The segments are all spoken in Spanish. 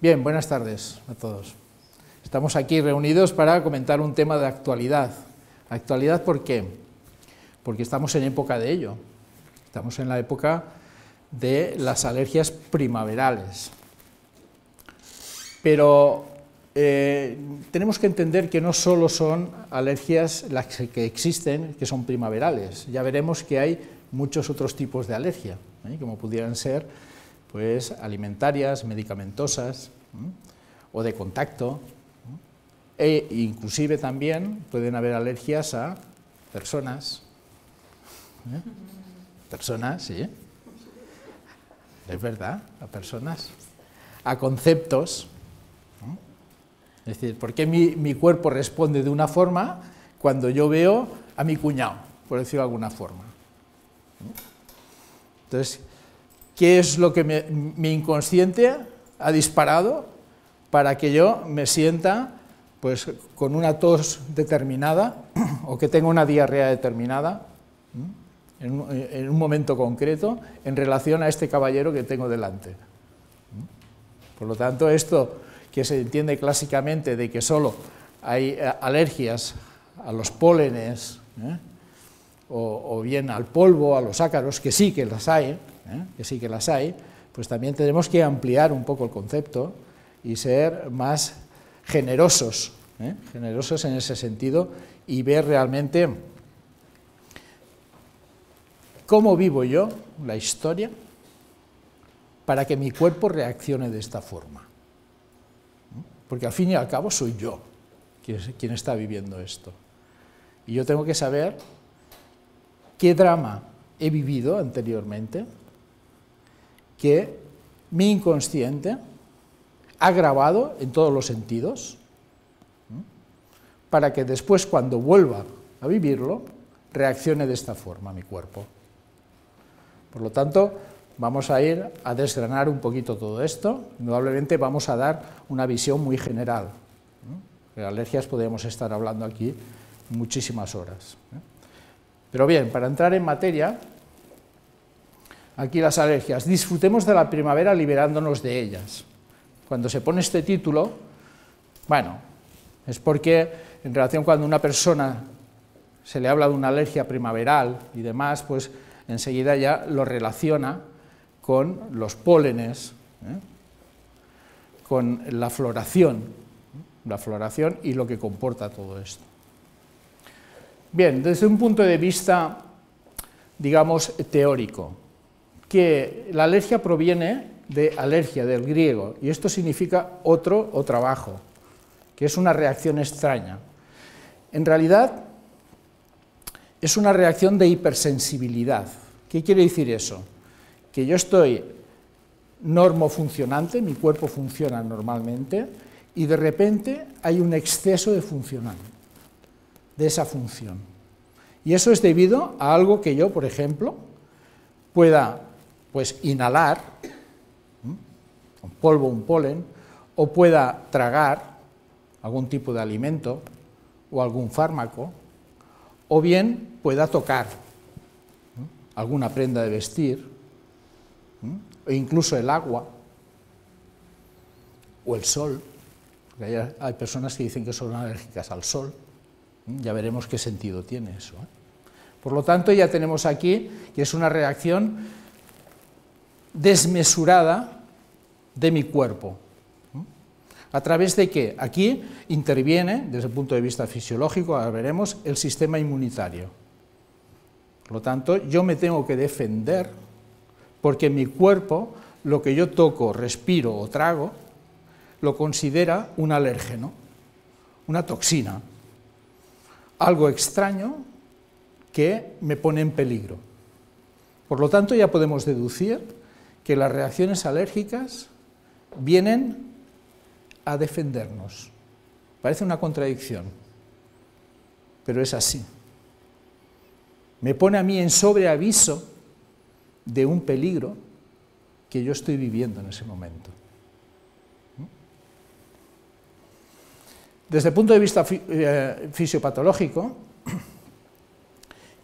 Bien, buenas tardes a todos. Estamos aquí reunidos para comentar un tema de actualidad. ¿Actualidad por qué? Porque estamos en época de ello. Estamos en la época de las alergias primaverales. Pero tenemos que entender que no solo son alergias las que existen, que son primaverales. Ya veremos que hay muchos otros tipos de alergia, como pudieran ser pues, alimentarias, medicamentosas, o de contacto, e inclusive también pueden haber alergias a personas. Personas, sí, es verdad, a personas, a conceptos. Es decir, ¿por qué mi cuerpo responde de una forma cuando yo veo a mi cuñado, por decirlo de alguna forma? Entonces, ¿qué es lo que mi inconsciente ha disparado para que yo me sienta pues, con una tos determinada o que tenga una diarrea determinada en un momento concreto en relación a este caballero que tengo delante? Por lo tanto, esto que se entiende clásicamente de que solo hay alergias a los pólenes, o bien al polvo, a los ácaros, que sí que las hay, pues también tenemos que ampliar un poco el concepto y ser más generosos, generosos en ese sentido, y ver realmente cómo vivo yo la historia para que mi cuerpo reaccione de esta forma. Porque al fin y al cabo soy yo quien está viviendo esto. Y yo tengo que saber qué drama he vivido anteriormente, que mi inconsciente ha grabado en todos los sentidos, para que después, cuando vuelva a vivirlo, reaccione de esta forma mi cuerpo. Por lo tanto, vamos a ir a desgranar un poquito todo esto. Indudablemente vamos a dar una visión muy general. De alergias podemos estar hablando aquí muchísimas horas. Pero bien, para entrar en materia, aquí las alergias. Disfrutemos de la primavera liberándonos de ellas. Cuando se pone este título, bueno, es porque en relación cuando una persona se le habla de una alergia primaveral y demás, pues enseguida ya lo relaciona con los pólenes, con la floración y lo que comporta todo esto. Bien, desde un punto de vista, digamos, teórico, que la alergia proviene de alergia, del griego, y esto significa otro o trabajo, que es una reacción extraña. En realidad, es una reacción de hipersensibilidad. ¿Qué quiere decir eso? Que yo estoy normofuncionante, mi cuerpo funciona normalmente, y de repente hay un exceso de funcionar, de esa función. Y eso es debido a algo que yo, por ejemplo, pueda pues, inhalar, un polvo, un polen, o pueda tragar algún tipo de alimento o algún fármaco, o bien pueda tocar alguna prenda de vestir, o incluso el agua, o el sol, porque hay personas que dicen que son alérgicas al sol, ya veremos qué sentido tiene eso. Por lo tanto, ya tenemos aquí que es una reacción desmesurada de mi cuerpo. ¿A través de qué? Aquí interviene, desde el punto de vista fisiológico, ahora veremos, el sistema inmunitario. Por lo tanto, yo me tengo que defender porque mi cuerpo, lo que yo toco, respiro o trago, lo considera un alérgeno, una toxina, algo extraño que me pone en peligro. Por lo tanto, ya podemos deducir que las reacciones alérgicas vienen a defendernos. Parece una contradicción, pero es así. Me pone a mí en sobreaviso de un peligro que yo estoy viviendo en ese momento. Desde el punto de vista fisiopatológico,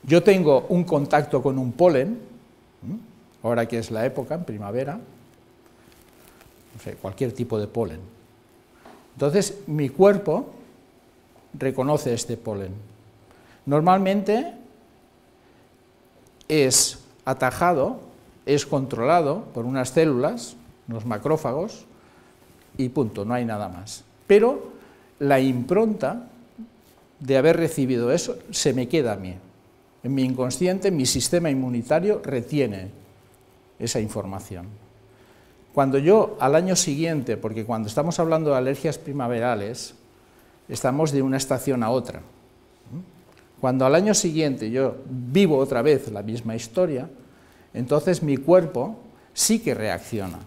yo tengo un contacto con un polen, ahora que es la época, en primavera, no sé, cualquier tipo de polen. Entonces, mi cuerpo reconoce este polen. Normalmente es atajado, es controlado por unas células, unos macrófagos, y punto, no hay nada más. Pero la impronta de haber recibido eso se me queda a mí. En mi inconsciente, mi sistema inmunitario retiene esa información. Cuando yo al año siguiente, porque cuando estamos hablando de alergias primaverales, estamos de una estación a otra. Cuando al año siguiente yo vivo otra vez la misma historia, entonces mi cuerpo sí que reacciona.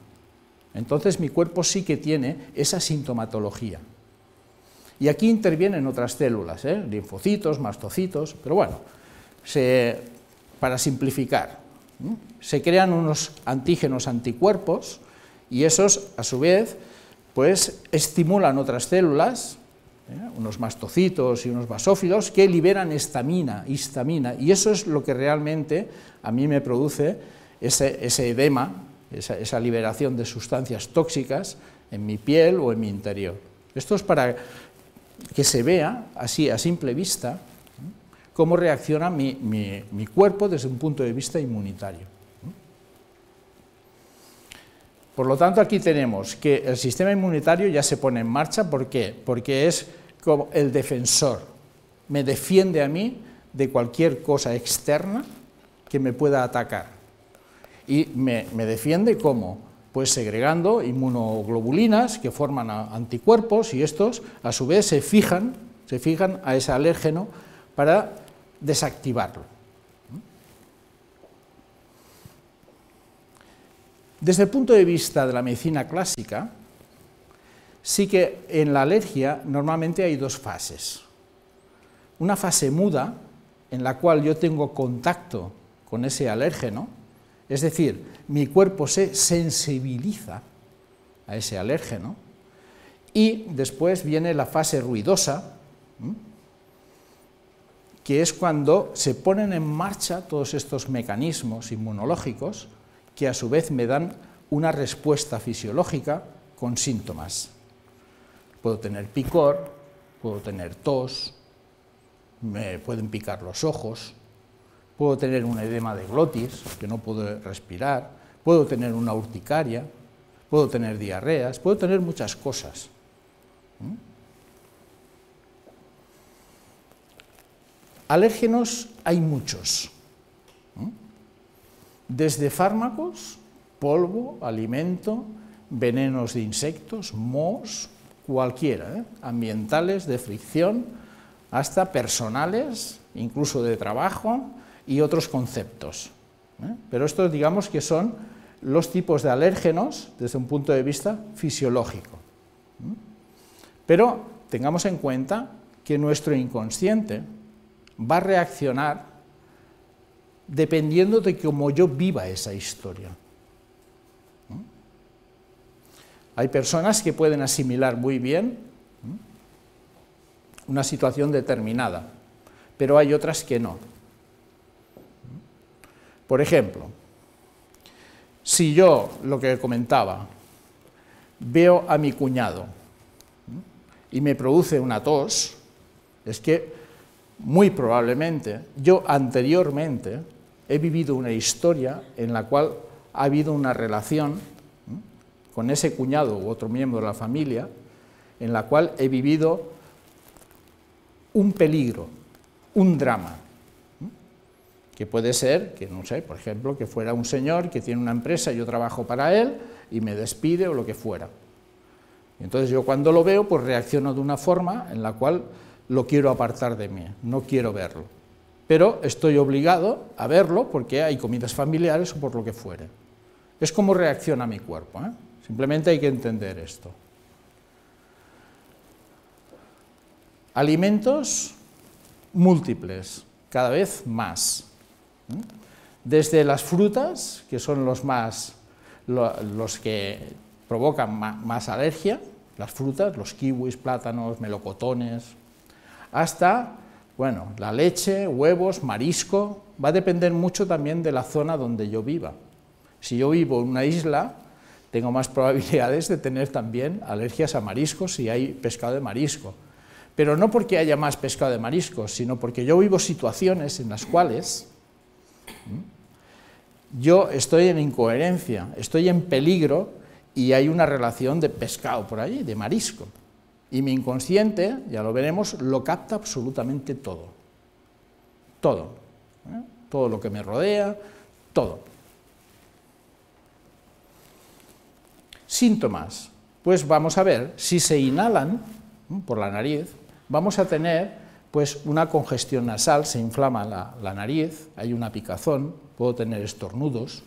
Entonces mi cuerpo sí que tiene esa sintomatología. Y aquí intervienen otras células, linfocitos, mastocitos, pero bueno, para simplificar, se crean unos antígenos anticuerpos y esos, a su vez, pues estimulan otras células, unos mastocitos y unos basófilos, que liberan histamina, y eso es lo que realmente a mí me produce ese edema, esa liberación de sustancias tóxicas en mi piel o en mi interior. Esto es para que se vea, así a simple vista, cómo reacciona mi cuerpo desde un punto de vista inmunitario. Por lo tanto, aquí tenemos que el sistema inmunitario ya se pone en marcha. ¿Por qué? Porque es como el defensor, me defiende a mí de cualquier cosa externa que me pueda atacar. Y me defiende ¿cómo? Pues segregando inmunoglobulinas que forman anticuerpos, y estos a su vez se fijan a ese alérgeno para desactivarlo. Desde el punto de vista de la medicina clásica, sí que en la alergia normalmente hay dos fases. Una fase muda, en la cual yo tengo contacto con ese alérgeno, es decir, mi cuerpo se sensibiliza a ese alérgeno, y después viene la fase ruidosa, que es cuando se ponen en marcha todos estos mecanismos inmunológicos que a su vez me dan una respuesta fisiológica con síntomas. Puedo tener picor, puedo tener tos, me pueden picar los ojos, puedo tener un edema de glotis, que no puedo respirar, puedo tener una urticaria, puedo tener diarreas, puedo tener muchas cosas. Alérgenos hay muchos, desde fármacos, polvo, alimento, venenos de insectos, mohos, cualquiera, ambientales, de fricción, hasta personales, incluso de trabajo, y otros conceptos. Pero estos, digamos, que son los tipos de alérgenos desde un punto de vista fisiológico. Pero tengamos en cuenta que nuestro inconsciente va a reaccionar dependiendo de cómo yo viva esa historia. Hay personas que pueden asimilar muy bien una situación determinada, pero hay otras que no. Por ejemplo, si yo, lo que comentaba, veo a mi cuñado y me produce una tos, es que muy probablemente yo anteriormente he vivido una historia en la cual ha habido una relación con ese cuñado u otro miembro de la familia, en la cual he vivido un peligro, un drama, que puede ser, que no sé, por ejemplo, que fuera un señor que tiene una empresa, yo trabajo para él y me despide o lo que fuera. Entonces yo cuando lo veo, pues reacciono de una forma en la cual lo quiero apartar de mí, no quiero verlo. Pero estoy obligado a verlo porque hay comidas familiares o por lo que fuere. Es como reacciona mi cuerpo, Simplemente hay que entender esto. Alimentos múltiples, cada vez más. Desde las frutas, que son los que provocan más alergia, las frutas, los kiwis, plátanos, melocotones, hasta, bueno, la leche, huevos, marisco, va a depender mucho también de la zona donde yo viva. Si yo vivo en una isla, tengo más probabilidades de tener también alergias a mariscos si hay pescado de marisco. Pero no porque haya más pescado de mariscos, sino porque yo vivo situaciones en las cuales yo estoy en incoherencia, estoy en peligro y hay una relación de pescado por allí, de marisco. Y mi inconsciente, ya lo veremos, lo capta absolutamente todo. Todo. Todo lo que me rodea, todo. Síntomas. Pues vamos a ver, si se inhalan por la nariz, vamos a tener pues una congestión nasal, se inflama la nariz, hay una picazón, puedo tener estornudos,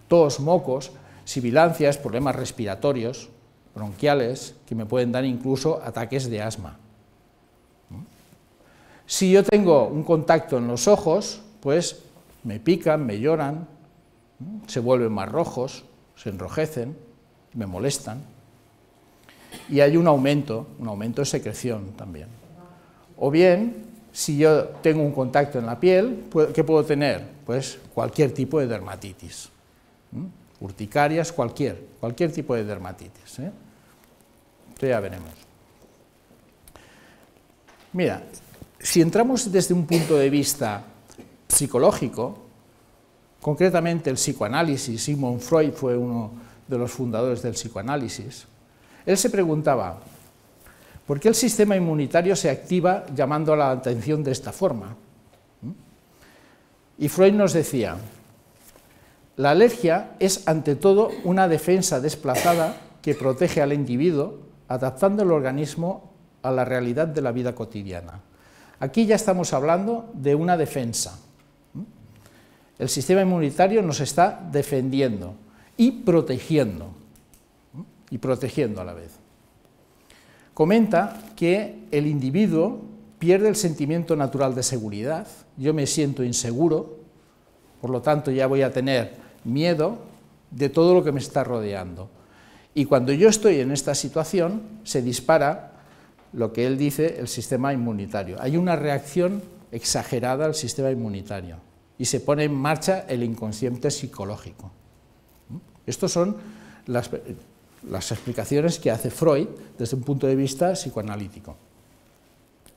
tos, mocos, sibilancias, problemas respiratorios, bronquiales, que me pueden dar incluso ataques de asma. Si yo tengo un contacto en los ojos, pues me pican, me lloran, se vuelven más rojos, se enrojecen, me molestan, y hay un aumento de secreción también. O bien, si yo tengo un contacto en la piel, ¿qué puedo tener? Pues cualquier tipo de dermatitis, urticarias, cualquier tipo de dermatitis. Esto ya veremos. Mira, si entramos desde un punto de vista psicológico, concretamente el psicoanálisis, Sigmund Freud fue uno de los fundadores del psicoanálisis, él se preguntaba, ¿por qué el sistema inmunitario se activa llamando a la atención de esta forma? Y Freud nos decía, la alergia es ante todo una defensa desplazada que protege al individuo, adaptando el organismo a la realidad de la vida cotidiana. Aquí ya estamos hablando de una defensa. El sistema inmunitario nos está defendiendo y protegiendo a la vez. Comenta que el individuo pierde el sentimiento natural de seguridad, yo me siento inseguro, por lo tanto ya voy a tener miedo de todo lo que me está rodeando. Y cuando yo estoy en esta situación, se dispara lo que él dice, el sistema inmunitario. Hay una reacción exagerada al sistema inmunitario y se pone en marcha el inconsciente psicológico. Estas son las explicaciones que hace Freud desde un punto de vista psicoanalítico,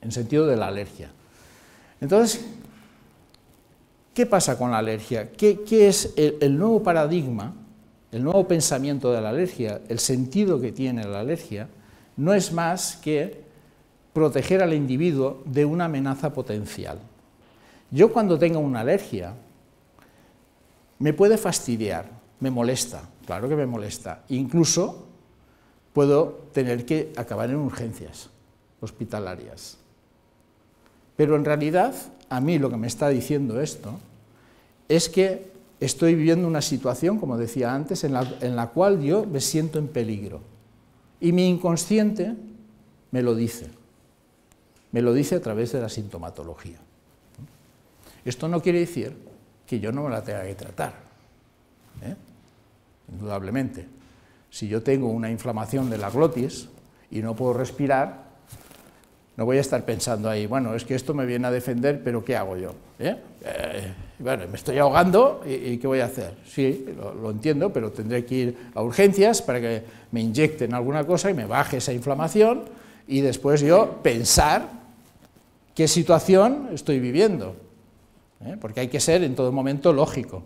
en sentido de la alergia. Entonces, ¿qué pasa con la alergia? ¿Qué es el nuevo paradigma, el nuevo pensamiento de la alergia, el sentido que tiene la alergia? No es más que proteger al individuo de una amenaza potencial. Yo cuando tengo una alergia, me puede fastidiar, me molesta, claro que me molesta, incluso puedo tener que acabar en urgencias hospitalarias. Pero en realidad, a mí lo que me está diciendo esto es que estoy viviendo una situación, como decía antes, en la cual yo me siento en peligro. Y mi inconsciente me lo dice a través de la sintomatología. Esto no quiere decir que yo no me la tenga que tratar, indudablemente. Si yo tengo una inflamación de la glotis y no puedo respirar, no voy a estar pensando ahí, bueno, es que esto me viene a defender, pero ¿qué hago yo? Bueno, me estoy ahogando y ¿qué voy a hacer? Sí, lo entiendo, pero tendré que ir a urgencias para que me inyecten alguna cosa y me baje esa inflamación y después yo pensar qué situación estoy viviendo, porque hay que ser en todo momento lógico.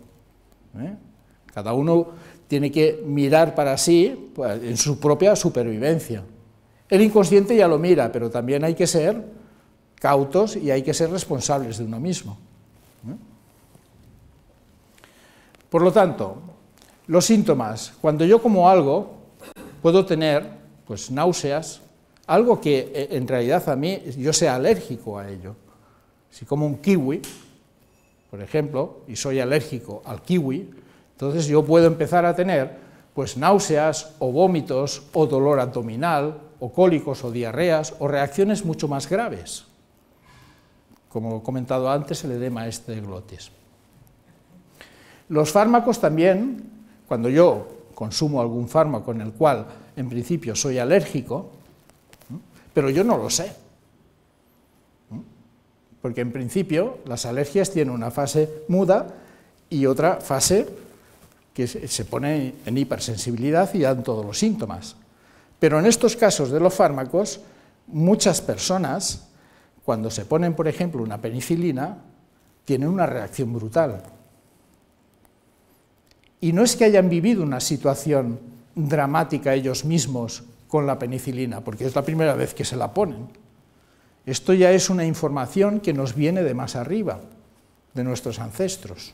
Cada uno tiene que mirar para sí pues, en su propia supervivencia. El inconsciente ya lo mira, pero también hay que ser cautos y hay que ser responsables de uno mismo. Por lo tanto, los síntomas, cuando yo como algo, puedo tener pues, náuseas, algo que en realidad a mí yo sea alérgico a ello. Si como un kiwi, por ejemplo, y soy alérgico al kiwi, entonces yo puedo empezar a tener pues, náuseas o vómitos o dolor abdominal o cólicos o diarreas o reacciones mucho más graves, como he comentado antes, el edema de glotis. Los fármacos también, cuando yo consumo algún fármaco en el cual en principio soy alérgico, pero yo no lo sé, porque en principio las alergias tienen una fase muda y otra fase que se pone en hipersensibilidad y dan todos los síntomas. Pero en estos casos de los fármacos, muchas personas, cuando se ponen, por ejemplo, una penicilina, tienen una reacción brutal. Y no es que hayan vivido una situación dramática ellos mismos con la penicilina, porque es la primera vez que se la ponen. Esto ya es una información que nos viene de más arriba, de nuestros ancestros.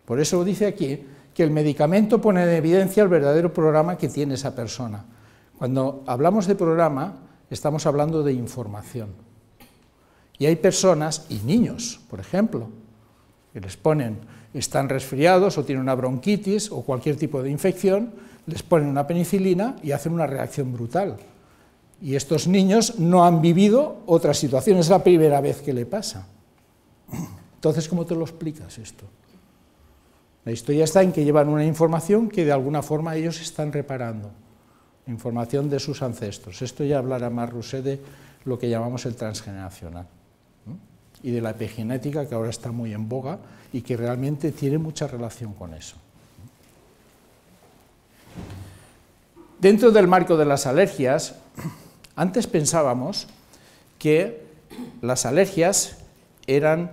Por eso dice aquí que el medicamento pone en evidencia el verdadero programa que tiene esa persona. Cuando hablamos de programa, estamos hablando de información. Y hay personas, y niños, por ejemplo, que les ponen, están resfriados o tienen una bronquitis o cualquier tipo de infección, les ponen una penicilina y hacen una reacción brutal. Y estos niños no han vivido otra situación, es la primera vez que le pasa. Entonces, ¿cómo te lo explicas esto? La historia está en que llevan una información que de alguna forma ellos están reparando, información de sus ancestros. Esto ya hablará más Rousset de lo que llamamos el transgeneracional, y de la epigenética, que ahora está muy en boga y que realmente tiene mucha relación con eso. Dentro del marco de las alergias, antes pensábamos que las alergias eran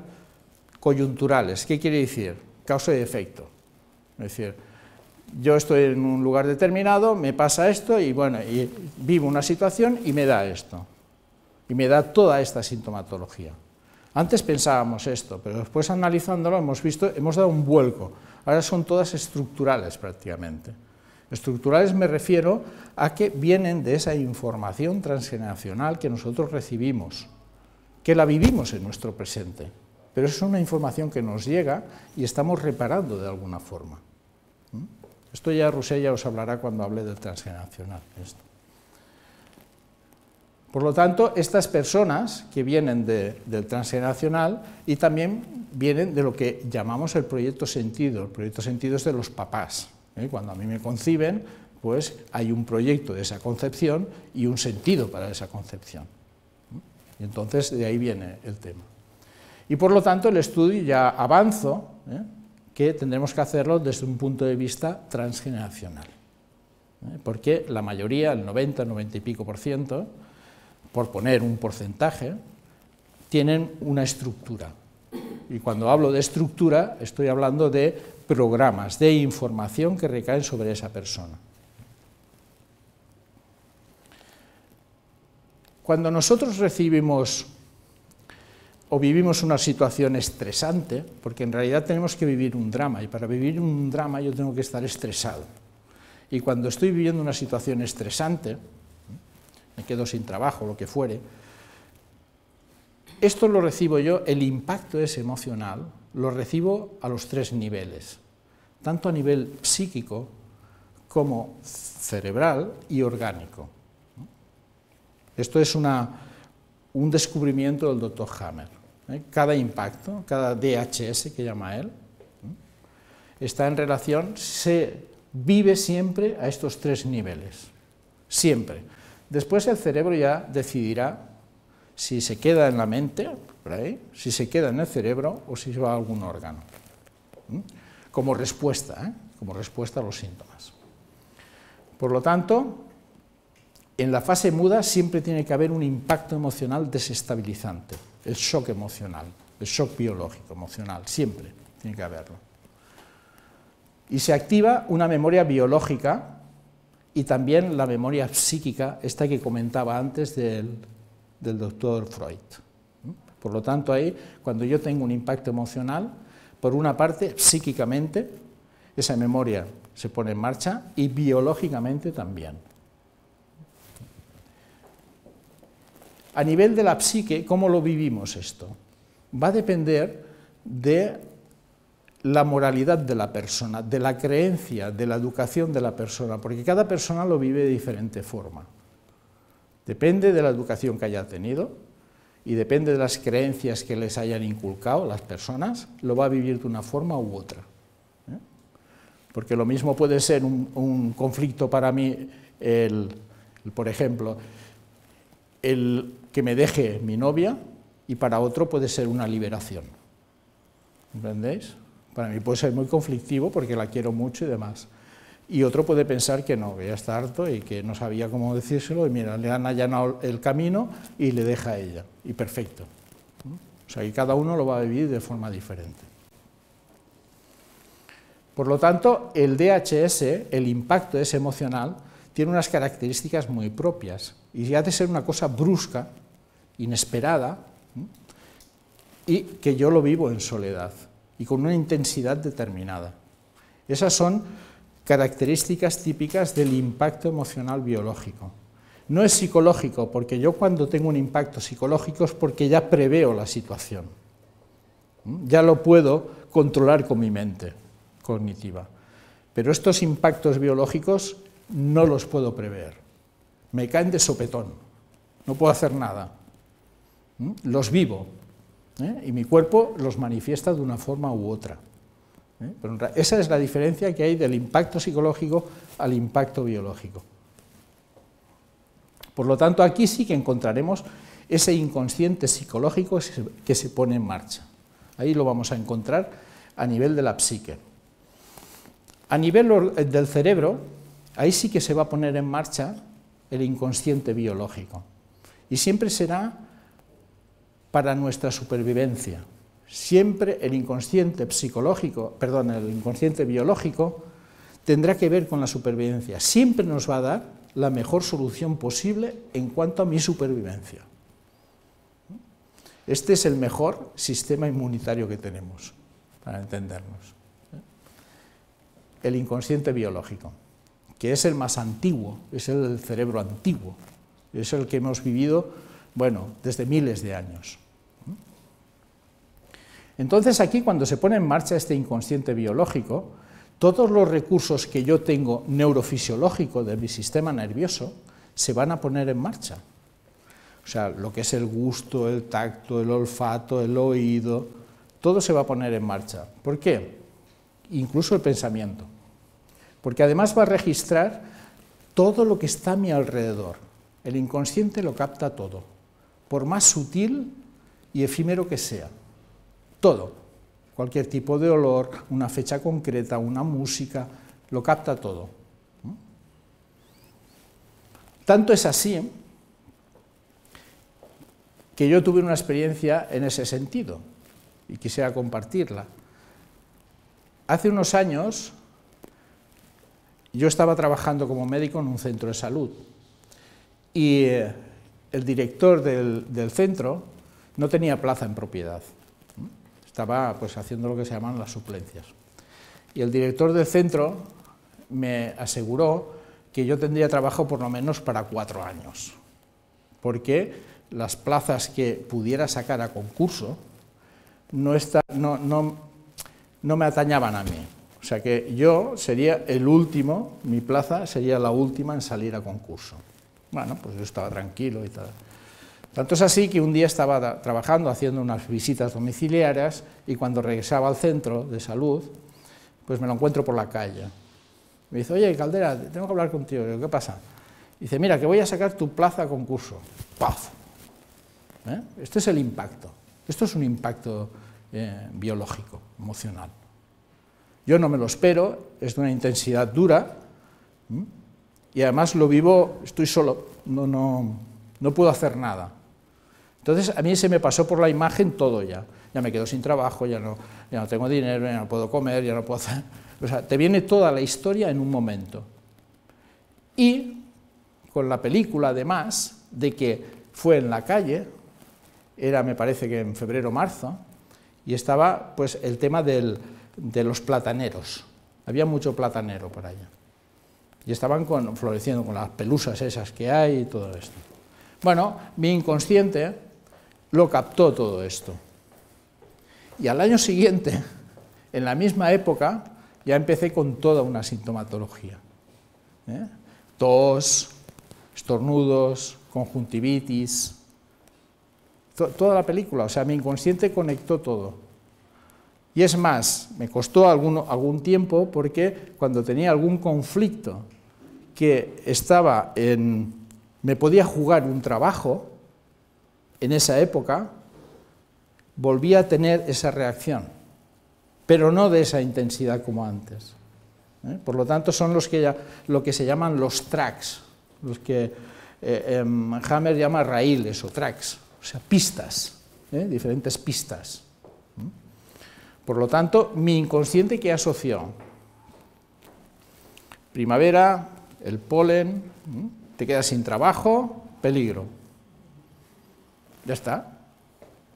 coyunturales. ¿Qué quiere decir? Causa y efecto. Es decir, yo estoy en un lugar determinado, me pasa esto y bueno, y vivo una situación y me da esto. Y me da toda esta sintomatología. Antes pensábamos esto, pero después analizándolo hemos visto, hemos dado un vuelco. Ahora son todas estructurales prácticamente. Estructurales me refiero a que vienen de esa información transgeneracional que nosotros recibimos, que la vivimos en nuestro presente, pero es una información que nos llega y estamos reparando de alguna forma. Esto ya Rousset ya os hablará cuando hable del transgeneracional. Por lo tanto, estas personas que vienen del transgeneracional y también vienen de lo que llamamos el proyecto sentido. El proyecto sentido es de los papás. Cuando a mí me conciben, pues hay un proyecto de esa concepción y un sentido para esa concepción. Y entonces de ahí viene el tema. Y por lo tanto el estudio ya avanzo, que tendremos que hacerlo desde un punto de vista transgeneracional. Porque la mayoría, el 90, 90 y pico %, por poner un porcentaje, tienen una estructura. Y cuando hablo de estructura, estoy hablando de programas, de información que recaen sobre esa persona. Cuando nosotros recibimos o vivimos una situación estresante, porque en realidad tenemos que vivir un drama, y para vivir un drama yo tengo que estar estresado. Y cuando estoy viviendo una situación estresante, me quedo sin trabajo, lo que fuere, esto lo recibo yo, el impacto ese emocional, lo recibo a los 3 niveles, tanto a nivel psíquico como cerebral y orgánico. Esto es un descubrimiento del Dr. Hammer. Cada impacto, cada DHS que llama él, está en relación, se vive siempre a estos 3 niveles, siempre. Después el cerebro ya decidirá si se queda en la mente, por ahí, si se queda en el cerebro o si va a algún órgano, como respuesta a los síntomas. Por lo tanto, en la fase muda siempre tiene que haber un impacto emocional desestabilizante, el shock emocional, el shock biológico emocional, siempre tiene que haberlo. Y se activa una memoria biológica y también la memoria psíquica, esta que comentaba antes del doctor Freud. Por lo tanto, ahí, cuando yo tengo un impacto emocional, por una parte, psíquicamente, esa memoria se pone en marcha y biológicamente también. A nivel de la psique, ¿cómo lo vivimos esto? Va a depender de la moralidad de la persona, de la creencia, de la educación de la persona, porque cada persona lo vive de diferente forma. Depende de la educación que haya tenido y depende de las creencias que les hayan inculcado las personas, lo va a vivir de una forma u otra. Porque lo mismo puede ser un conflicto para mí, por ejemplo, el que me deje mi novia, y para otro puede ser una liberación. ¿Entendéis? Para mí puede ser muy conflictivo porque la quiero mucho y demás. Y otro puede pensar que no, que ya está harto y que no sabía cómo decírselo, y mira, le han allanado el camino y le deja a ella, y perfecto. O sea, que cada uno lo va a vivir de forma diferente. Por lo tanto, el DHS, el impacto ese emocional, tiene unas características muy propias, y ha de ser una cosa brusca, inesperada, y que yo lo vivo en soledad, y con una intensidad determinada. Esas son características típicas del impacto emocional biológico. No es psicológico, porque yo cuando tengo un impacto psicológico es porque ya preveo la situación. Ya lo puedo controlar con mi mente cognitiva. Pero estos impactos biológicos no los puedo prever. Me caen de sopetón, no puedo hacer nada. Los vivo, y mi cuerpo los manifiesta de una forma u otra. Pero esa es la diferencia que hay del impacto psicológico al impacto biológico. Por lo tanto, aquí sí que encontraremos ese inconsciente psicológico que se pone en marcha. Ahí lo vamos a encontrar a nivel de la psique. A nivel del cerebro, ahí sí que se va a poner en marcha el inconsciente biológico. Y siempre será para nuestra supervivencia. Siempre el inconsciente biológico tendrá que ver con la supervivencia. Siempre nos va a dar la mejor solución posible en cuanto a mi supervivencia. Este es el mejor sistema inmunitario que tenemos, para entendernos. El inconsciente biológico, que es el más antiguo, es el del cerebro antiguo, es el que hemos vivido, bueno, desde miles de años. Entonces aquí, cuando se pone en marcha este inconsciente biológico, todos los recursos que yo tengo neurofisiológicos de mi sistema nervioso se van a poner en marcha. O sea, lo que es el gusto, el tacto, el olfato, el oído, todo se va a poner en marcha. ¿Por qué? Incluso el pensamiento. Porque además va a registrar todo lo que está a mi alrededor. El inconsciente lo capta todo, por más sutil y efímero que sea. Todo, cualquier tipo de olor, una fecha concreta, una música, lo capta todo. Tanto es así que yo tuve una experiencia en ese sentido y quisiera compartirla. Hace unos años yo estaba trabajando como médico en un centro de salud y el director del centro no tenía plaza en propiedad. Estaba pues haciendo lo que se llaman las suplencias. Y el director del centro me aseguró que yo tendría trabajo por lo menos para 4 años, porque las plazas que pudiera sacar a concurso no me atañaban a mí. O sea que yo sería el último, mi plaza sería la última en salir a concurso. Bueno, pues yo estaba tranquilo y tal. Tanto es así que un día estaba trabajando, haciendo unas visitas domiciliarias, y cuando regresaba al centro de salud, pues me lo encuentro por la calle. Me dice, oye, Caldera, tengo que hablar contigo. Digo, ¿qué pasa? Dice, mira, que voy a sacar tu plaza a concurso. ¡Paf! Este es el impacto. Esto es un impacto biológico, emocional. Yo no me lo espero, es de una intensidad dura, y además lo vivo, estoy solo, no puedo hacer nada. Entonces a mí se me pasó por la imagen todo ya me quedo sin trabajo, ya no tengo dinero, ya no puedo comer, ya no puedo hacer... O sea, te viene toda la historia en un momento. Y con la película además de que fue en la calle, era me parece que en febrero o marzo, y estaba pues el tema de los plataneros, había mucho platanero por allá, y estaban floreciendo con las pelusas esas que hay y todo esto. Bueno, mi inconsciente lo captó todo esto. Y al año siguiente, en la misma época, ya empecé con toda una sintomatología. Tos, estornudos, conjuntivitis, toda la película, o sea, mi inconsciente conectó todo. Y es más, me costó algún tiempo porque cuando tenía algún conflicto que me podía jugar un trabajo, en esa época, volví a tener esa reacción. pero no de esa intensidad como antes. Por lo tanto, son lo que se llaman los tracks, los que Hammer llama raíles o tracks, o sea, pistas, diferentes pistas. Por lo tanto, mi inconsciente, ¿qué asoció? Primavera, el polen, te quedas sin trabajo, peligro. Ya está,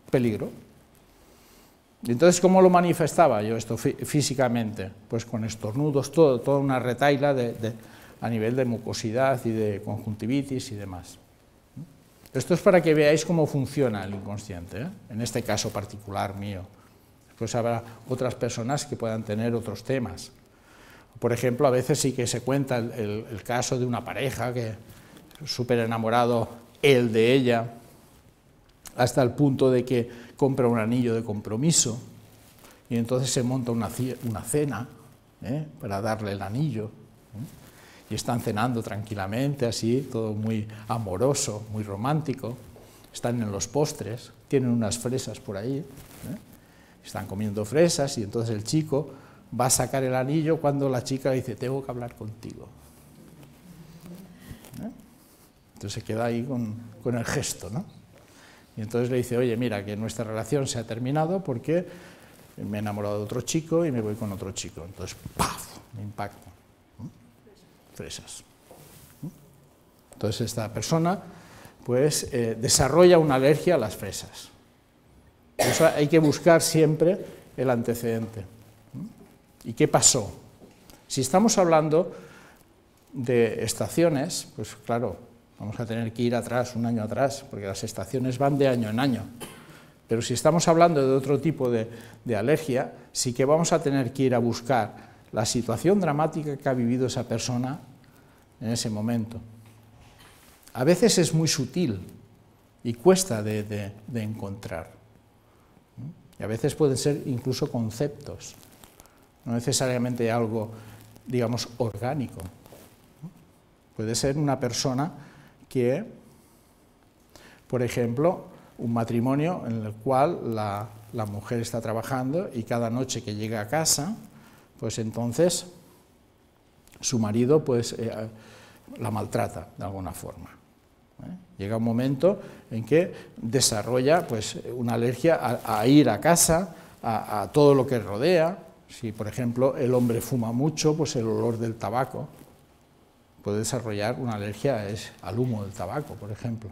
peligro. Y entonces, ¿cómo lo manifestaba yo esto físicamente? Pues con estornudos, toda una retahíla a nivel de mucosidad y de conjuntivitis y demás. Esto es para que veáis cómo funciona el inconsciente, en este caso particular mío. Después habrá otras personas que puedan tener otros temas. Por ejemplo, a veces sí que se cuenta el caso de una pareja que súper enamorado él de ella, hasta el punto de que compra un anillo de compromiso y entonces se monta una cena para darle el anillo, y están cenando tranquilamente, así, todo muy amoroso, muy romántico, están en los postres, tienen unas fresas por ahí, están comiendo fresas y entonces el chico va a sacar el anillo cuando la chica le dice, tengo que hablar contigo. Entonces se queda ahí con el gesto, ¿no? Y entonces le dice, oye, mira, que nuestra relación se ha terminado porque me he enamorado de otro chico y me voy con otro chico. Entonces, ¡paf!, me impacta. Fresas. Entonces esta persona, pues, desarrolla una alergia a las fresas. Por eso hay que buscar siempre el antecedente. ¿Y qué pasó? Si estamos hablando de estaciones, pues claro, vamos a tener que ir atrás, un año atrás, porque las estaciones van de año en año. Pero si estamos hablando de otro tipo de alergia, sí que vamos a tener que ir a buscar la situación dramática que ha vivido esa persona en ese momento. A veces es muy sutil y cuesta de encontrar. Y a veces pueden ser incluso conceptos, no necesariamente algo, digamos, orgánico. Puede ser una persona que, por ejemplo, un matrimonio en el cual la mujer está trabajando y cada noche que llega a casa, pues entonces su marido pues, la maltrata de alguna forma. Llega un momento en que desarrolla pues, una alergia a ir a casa, a todo lo que rodea. Si, por ejemplo, el hombre fuma mucho, pues el olor del tabaco puede desarrollar una alergia al humo del tabaco, por ejemplo.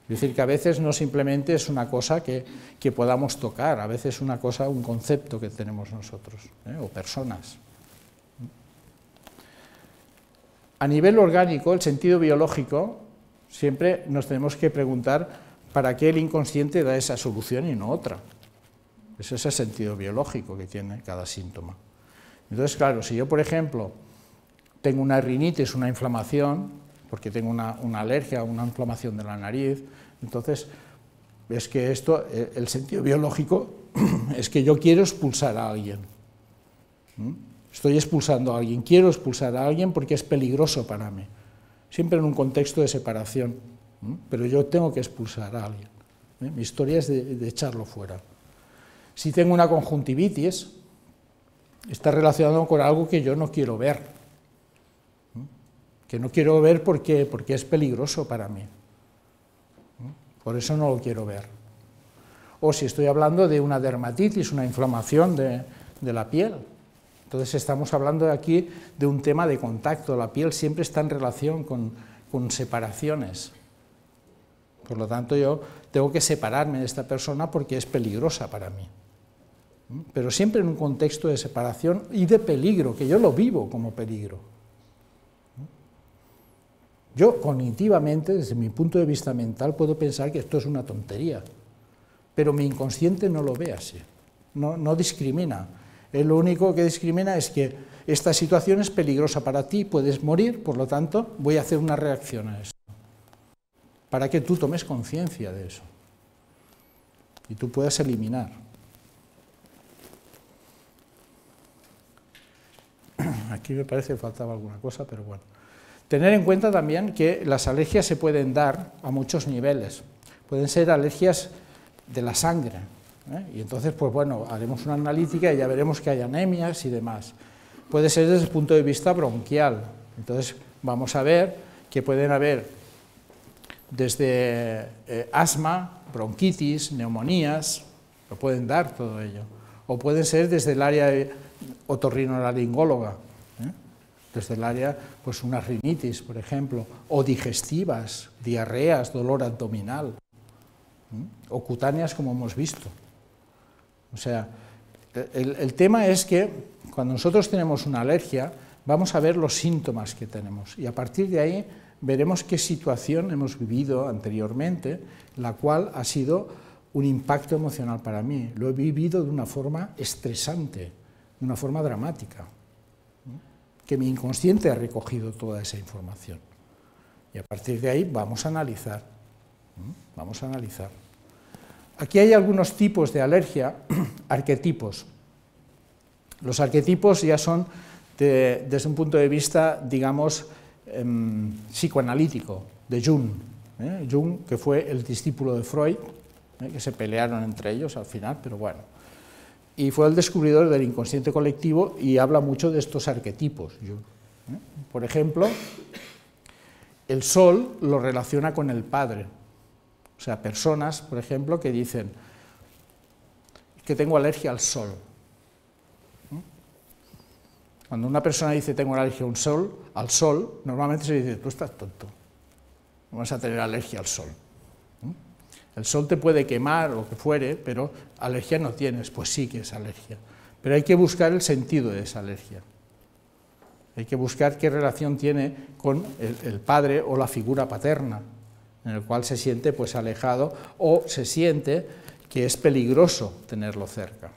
Es decir, que a veces no simplemente es una cosa que podamos tocar, a veces es una cosa, un concepto que tenemos nosotros, o personas. A nivel orgánico, el sentido biológico, siempre nos tenemos que preguntar para qué el inconsciente da esa solución y no otra. Ese es el sentido biológico que tiene cada síntoma. Entonces, claro, si yo, por ejemplo, tengo una rinitis, una inflamación, porque tengo una alergia, una inflamación de la nariz, entonces es que esto, el sentido biológico, es que yo quiero expulsar a alguien. Estoy expulsando a alguien, quiero expulsar a alguien porque es peligroso para mí. Siempre en un contexto de separación, pero yo tengo que expulsar a alguien. Mi historia es de echarlo fuera. Si tengo una conjuntivitis, está relacionado con algo que yo no quiero ver. Que no quiero ver porque es peligroso para mí. Por eso no lo quiero ver. O si estoy hablando de una dermatitis, una inflamación de la piel. Entonces estamos hablando aquí de un tema de contacto. La piel siempre está en relación con separaciones. Por lo tanto, yo tengo que separarme de esta persona porque es peligrosa para mí. Pero siempre en un contexto de separación y de peligro, que yo lo vivo como peligro. Yo cognitivamente, desde mi punto de vista mental, puedo pensar que esto es una tontería, pero mi inconsciente no lo ve así, no discrimina. Lo único que discrimina es que esta situación es peligrosa para ti, puedes morir, por lo tanto voy a hacer una reacción a eso, para que tú tomes conciencia de eso y tú puedas eliminar. Aquí me parece que faltaba alguna cosa, pero bueno. Tener en cuenta también que las alergias se pueden dar a muchos niveles. Pueden ser alergias de la sangre, Y entonces, pues bueno, haremos una analítica y ya veremos que hay anemias y demás. Puede ser desde el punto de vista bronquial. Entonces, vamos a ver que pueden haber desde asma, bronquitis, neumonías, lo pueden dar todo ello. O pueden ser desde el área otorrinolaringóloga, desde el área, pues una rinitis, por ejemplo, o digestivas, diarreas, dolor abdominal, o cutáneas, como hemos visto. O sea, el tema es que cuando nosotros tenemos una alergia, vamos a ver los síntomas que tenemos, y a partir de ahí veremos qué situación hemos vivido anteriormente, la cual ha sido un impacto emocional para mí. Lo he vivido de una forma estresante, de una forma dramática, que mi inconsciente ha recogido toda esa información. Y a partir de ahí vamos a analizar. Vamos a analizar. Aquí hay algunos tipos de alergia, arquetipos. Los arquetipos ya son, desde un punto de vista, digamos, psicoanalítico, de Jung. Jung, que fue el discípulo de Freud, que se pelearon entre ellos al final, pero bueno. Y fue el descubridor del inconsciente colectivo y habla mucho de estos arquetipos. Por ejemplo, el sol lo relaciona con el padre. O sea, personas, por ejemplo, que dicen que tengo alergia al sol. Cuando una persona dice tengo alergia al sol, normalmente se dice, tú estás tonto, no vas a tener alergia al sol. El sol te puede quemar o lo que fuere, pero alergia no tienes. Pues sí que es alergia. Pero hay que buscar el sentido de esa alergia. Hay que buscar qué relación tiene con el padre o la figura paterna, en el cual se siente pues alejado o se siente que es peligroso tenerlo cerca.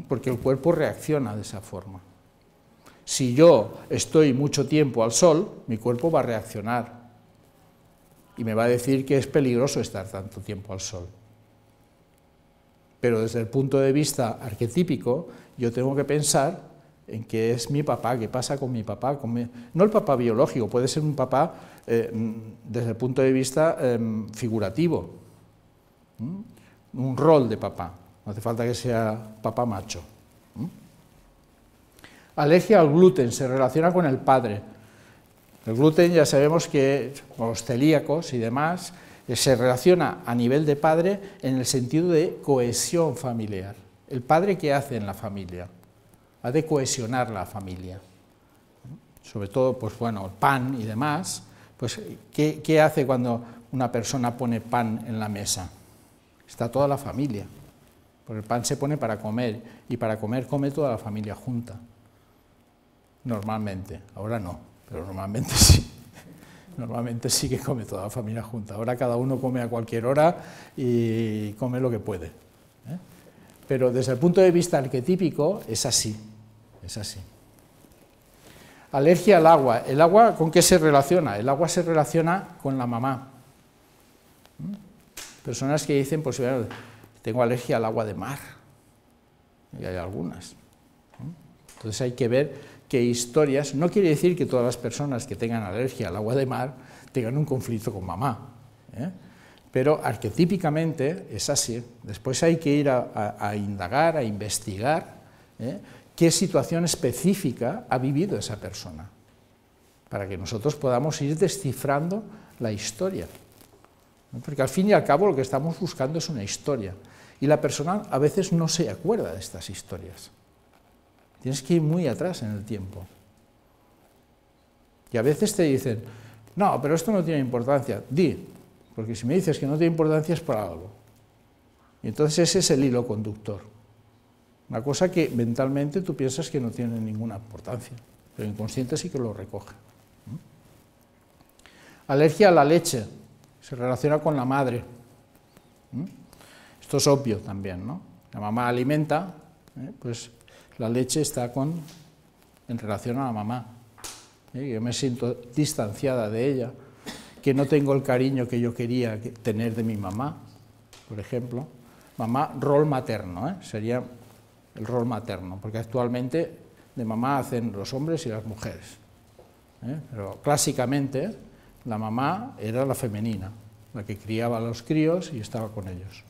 Porque el cuerpo reacciona de esa forma. Si yo estoy mucho tiempo al sol, mi cuerpo va a reaccionar y me va a decir que es peligroso estar tanto tiempo al sol. Pero desde el punto de vista arquetípico, yo tengo que pensar en qué es mi papá, qué pasa con mi papá, no el papá biológico, puede ser un papá desde el punto de vista figurativo, un rol de papá, no hace falta que sea papá macho. Alergia al gluten, se relaciona con el padre. El gluten ya sabemos que, con los celíacos y demás, se relaciona a nivel de padre en el sentido de cohesión familiar. ¿El padre qué hace en la familia? Ha de cohesionar la familia. Sobre todo, pues bueno, el pan y demás, pues ¿qué hace cuando una persona pone pan en la mesa? Está toda la familia, porque el pan se pone para comer, y para comer come toda la familia junta. Normalmente, ahora no, pero normalmente sí. Normalmente sí que come toda la familia junta. Ahora cada uno come a cualquier hora y come lo que puede. Pero desde el punto de vista arquetípico es así, es así. Alergia al agua. ¿El agua con qué se relaciona? El agua se relaciona con la mamá. Personas que dicen, pues tengo alergia al agua de mar. Y hay algunas. Entonces hay que ver qué historias, no quiere decir que todas las personas que tengan alergia al agua de mar tengan un conflicto con mamá, pero arquetípicamente es así. Después hay que ir a indagar, a investigar qué situación específica ha vivido esa persona, para que nosotros podamos ir descifrando la historia. Porque al fin y al cabo lo que estamos buscando es una historia, y la persona a veces no se acuerda de estas historias. Tienes que ir muy atrás en el tiempo. Y a veces te dicen, no, pero esto no tiene importancia. Di, porque si me dices que no tiene importancia es por algo. Y entonces ese es el hilo conductor. Una cosa que mentalmente tú piensas que no tiene ninguna importancia, pero el inconsciente sí que lo recoge. Alergia a la leche, se relaciona con la madre. Esto es obvio también, ¿no? La mamá alimenta, pues la leche está en relación a la mamá. Yo me siento distanciada de ella, que no tengo el cariño que yo quería tener de mi mamá, por ejemplo. Mamá, rol materno, sería el rol materno, porque actualmente de mamá hacen los hombres y las mujeres. Pero clásicamente la mamá era la femenina, la que criaba a los críos y estaba con ellos.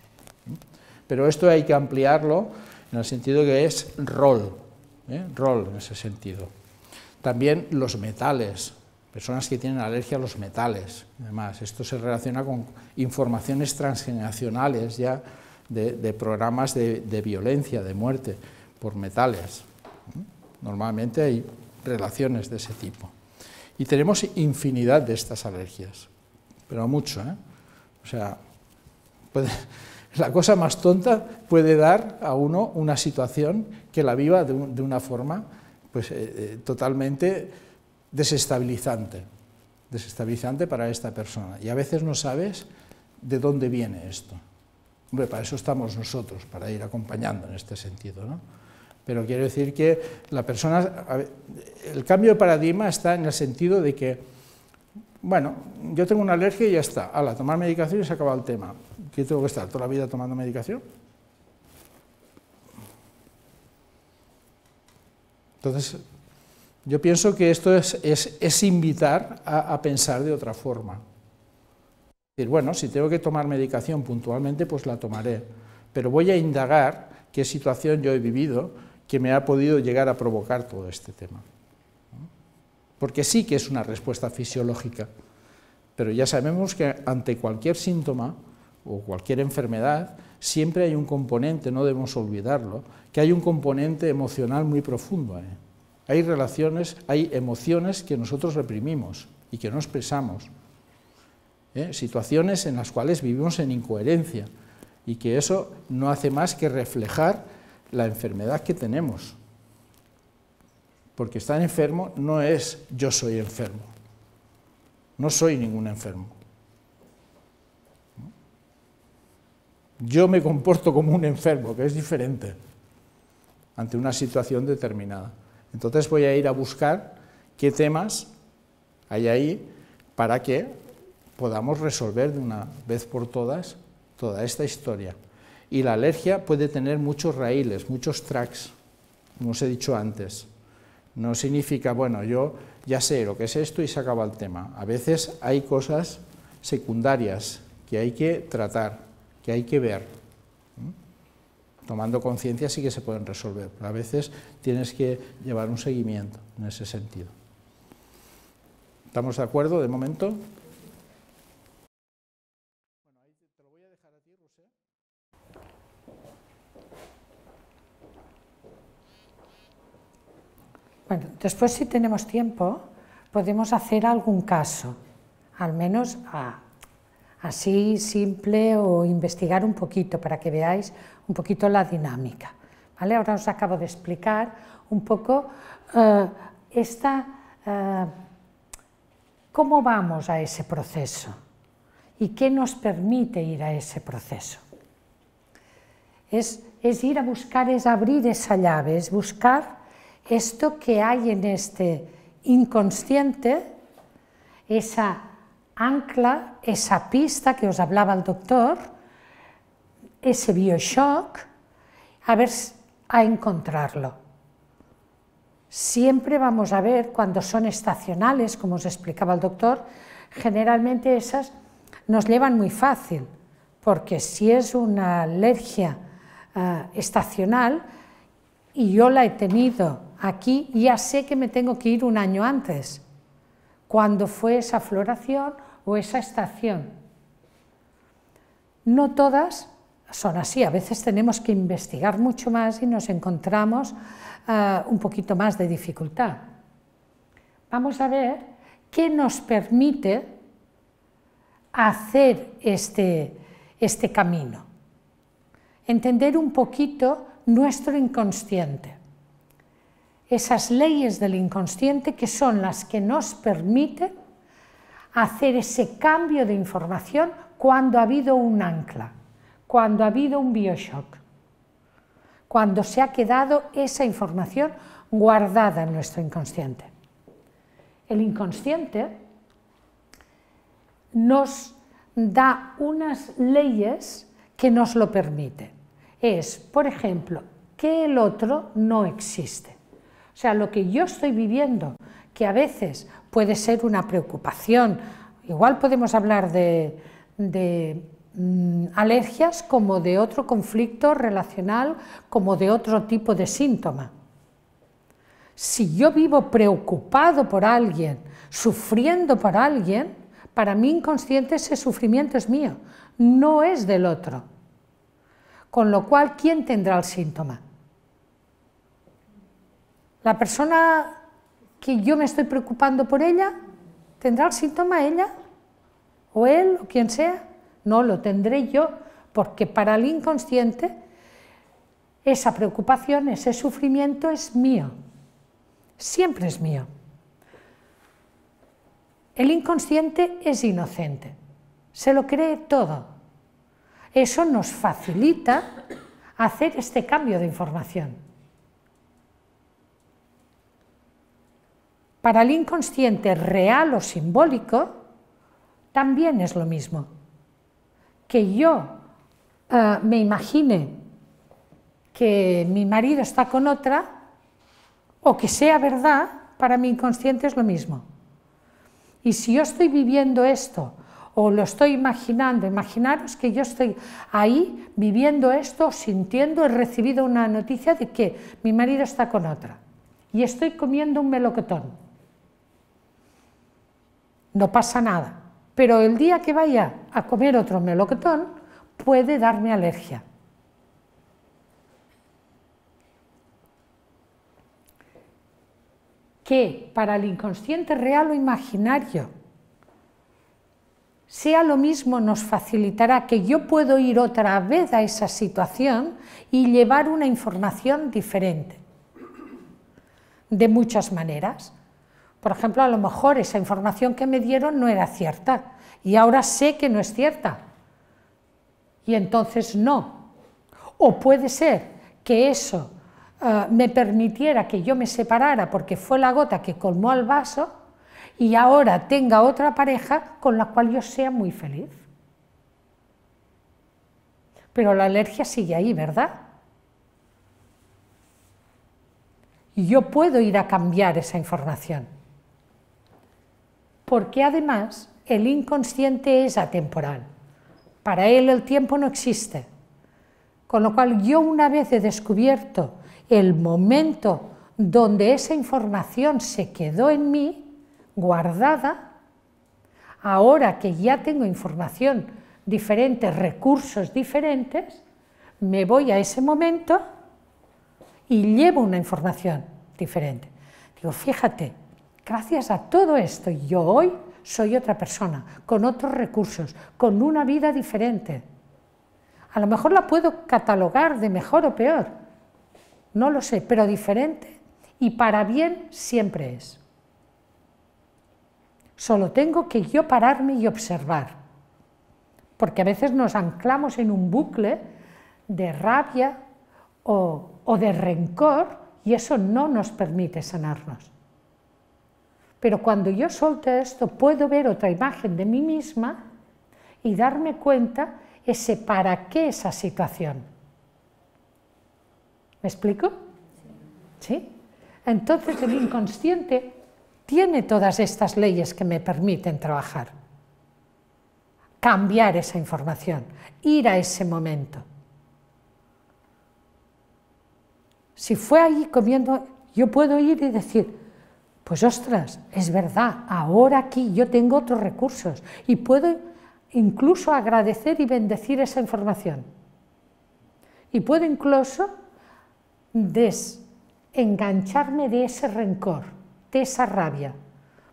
Pero esto hay que ampliarlo en el sentido que es rol, rol en ese sentido. También los metales, personas que tienen alergia a los metales, además, esto se relaciona con informaciones transgeneracionales ya de programas de violencia, de muerte por metales. Normalmente hay relaciones de ese tipo. Y tenemos infinidad de estas alergias, pero mucho, O sea, la cosa más tonta puede dar a uno una situación que la viva de una forma pues, totalmente desestabilizante para esta persona. Y a veces no sabes de dónde viene esto. Hombre, para eso estamos nosotros, para ir acompañando en este sentido, ¿no? Pero quiero decir que la persona, el cambio de paradigma está en el sentido de que, bueno, yo tengo una alergia y ya está, tomar medicación y se acaba el tema. ¿Qué tengo que estar toda la vida tomando medicación? Entonces, yo pienso que esto es invitar a pensar de otra forma. Es decir, bueno, si tengo que tomar medicación puntualmente, pues la tomaré, pero voy a indagar qué situación yo he vivido que me ha podido llegar a provocar todo este tema. Porque sí que es una respuesta fisiológica, pero ya sabemos que ante cualquier síntoma o cualquier enfermedad siempre hay un componente, no debemos olvidarlo, que hay un componente emocional muy profundo. Hay relaciones, hay emociones que nosotros reprimimos y que no expresamos. Situaciones en las cuales vivimos en incoherencia y que eso no hace más que reflejar la enfermedad que tenemos. Porque estar enfermo no es yo soy enfermo, no soy ningún enfermo. Yo me comporto como un enfermo, que es diferente, ante una situación determinada. Entonces voy a ir a buscar qué temas hay ahí para que podamos resolver de una vez por todas toda esta historia. Y la alergia puede tener muchos raíles, muchos tracks, como os he dicho antes. No significa, bueno, yo ya sé lo que es esto y se acaba el tema. A veces hay cosas secundarias que hay que tratar, que hay que ver. Tomando conciencia sí que se pueden resolver, pero a veces tienes que llevar un seguimiento en ese sentido. ¿Estamos de acuerdo de momento? Bueno, después, si tenemos tiempo, podemos hacer algún caso, al menos así simple, o investigar un poquito para que veáis un poquito la dinámica. ¿Vale? Ahora os acabo de explicar un poco cómo vamos a ese proceso y qué nos permite ir a ese proceso. Es ir a buscar, es abrir esa llave, es buscar esto que hay en este inconsciente, esa ancla, esa pista que os hablaba el doctor, ese bioshock, a encontrarlo. Siempre vamos a ver, cuando son estacionales, como os explicaba el doctor, generalmente esas nos llevan muy fácil, porque si es una alergia estacional y yo la he tenido aquí, ya sé que me tengo que ir un año antes, cuando fue esa floración o esa estación. No todas son así, a veces tenemos que investigar mucho más y nos encontramos un poquito más de dificultad. Vamos a ver qué nos permite hacer este camino, entender un poquito nuestro inconsciente, esas leyes del inconsciente que son las que nos permiten hacer ese cambio de información cuando ha habido un ancla, cuando ha habido un bioshock, cuando se ha quedado esa información guardada en nuestro inconsciente. El inconsciente nos da unas leyes que nos lo permiten. Es, por ejemplo, que el otro no existe. O sea, lo que yo estoy viviendo, que a veces puede ser una preocupación, igual podemos hablar de alergias como de otro conflicto relacional, como de otro tipo de síntoma. Si yo vivo preocupado por alguien, sufriendo por alguien, para mi inconsciente ese sufrimiento es mío, no es del otro. Con lo cual, ¿quién tendrá el síntoma? ¿La persona que yo me estoy preocupando por ella? ¿Tendrá el síntoma ella? ¿O él? ¿O quien sea? No, lo tendré yo, porque para el inconsciente esa preocupación, ese sufrimiento es mío. Siempre es mío. El inconsciente es inocente, se lo cree todo. Eso nos facilita hacer este cambio de información. Para el inconsciente real o simbólico también es lo mismo. Que yo me imagine que mi marido está con otra, o que sea verdad, para mi inconsciente es lo mismo. Y si yo estoy viviendo esto, o lo estoy imaginando, imaginaros que yo estoy ahí viviendo esto, sintiendo, he recibido una noticia de que mi marido está con otra, y estoy comiendo un melocotón. No pasa nada, pero el día que vaya a comer otro melocotón puede darme alergia. Que para el inconsciente real o imaginario sea lo mismo, nos facilitará que yo puedo ir otra vez a esa situación y llevar una información diferente, de muchas maneras. Por ejemplo, a lo mejor esa información que me dieron no era cierta y ahora sé que no es cierta y entonces no. O puede ser que eso me permitiera que yo me separara porque fue la gota que colmó el vaso y ahora tenga otra pareja con la cual yo sea muy feliz. Pero la alergia sigue ahí, ¿verdad? Y yo puedo ir a cambiar esa información. Porque además el inconsciente es atemporal. Para él el tiempo no existe. Con lo cual yo, una vez he descubierto el momento donde esa información se quedó en mí, guardada, ahora que ya tengo información diferente, recursos diferentes, me voy a ese momento y llevo una información diferente. Digo, fíjate, gracias a todo esto, yo hoy soy otra persona, con otros recursos, con una vida diferente. A lo mejor la puedo catalogar de mejor o peor, no lo sé, pero diferente y para bien siempre es. Solo tengo que yo pararme y observar, porque a veces nos anclamos en un bucle de rabia o de rencor y eso no nos permite sanarnos. Pero cuando yo suelto esto, puedo ver otra imagen de mí misma y darme cuenta ese para qué esa situación. ¿Me explico? ¿Sí? Entonces el inconsciente tiene todas estas leyes que me permiten trabajar, cambiar esa información, ir a ese momento. Si fue allí comiendo, yo puedo ir y decir, pues ostras, es verdad, ahora aquí yo tengo otros recursos y puedo incluso agradecer y bendecir esa información. Y puedo incluso desengancharme de ese rencor, de esa rabia,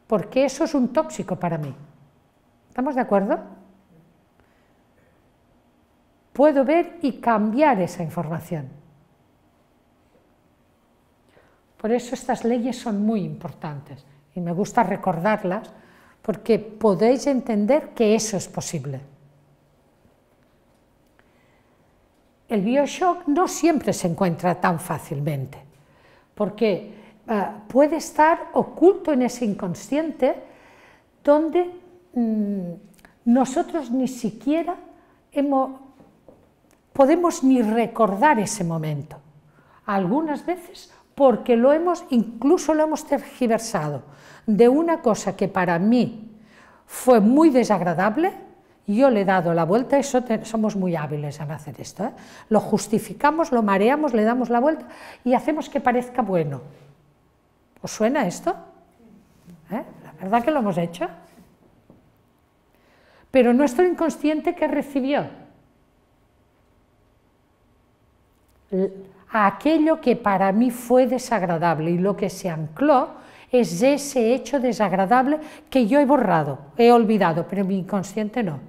porque eso es un tóxico para mí. ¿Estamos de acuerdo? Puedo ver y cambiar esa información. Por eso estas leyes son muy importantes y me gusta recordarlas porque podéis entender que eso es posible. El BioShock no siempre se encuentra tan fácilmente porque puede estar oculto en ese inconsciente donde nosotros ni siquiera podemos ni recordar ese momento. Algunas veces porque incluso lo hemos tergiversado de una cosa que para mí fue muy desagradable yo le he dado la vuelta, eso somos muy hábiles en hacer esto, ¿eh? Lo justificamos, lo mareamos, le damos la vuelta y hacemos que parezca bueno. ¿Os suena esto? ¿Eh? La verdad que lo hemos hecho. Pero nuestro inconsciente, ¿qué recibió? Aquello que para mí fue desagradable, y lo que se ancló es ese hecho desagradable que yo he borrado, he olvidado, pero mi inconsciente no.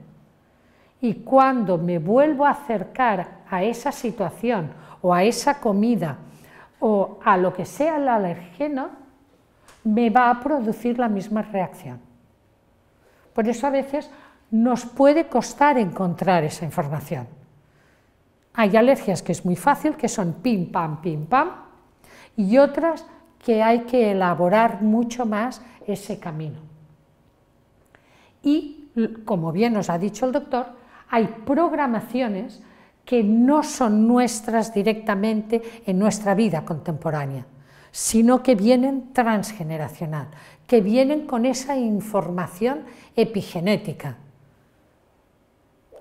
Y cuando me vuelvo a acercar a esa situación o a esa comida o a lo que sea el alergeno, me va a producir la misma reacción. Por eso a veces nos puede costar encontrar esa información. Hay alergias que es muy fácil, que son pim, pam, y otras que hay que elaborar mucho más ese camino. Y, como bien nos ha dicho el doctor, hay programaciones que no son nuestras directamente en nuestra vida contemporánea, sino que vienen transgeneracional, que vienen con esa información epigenética,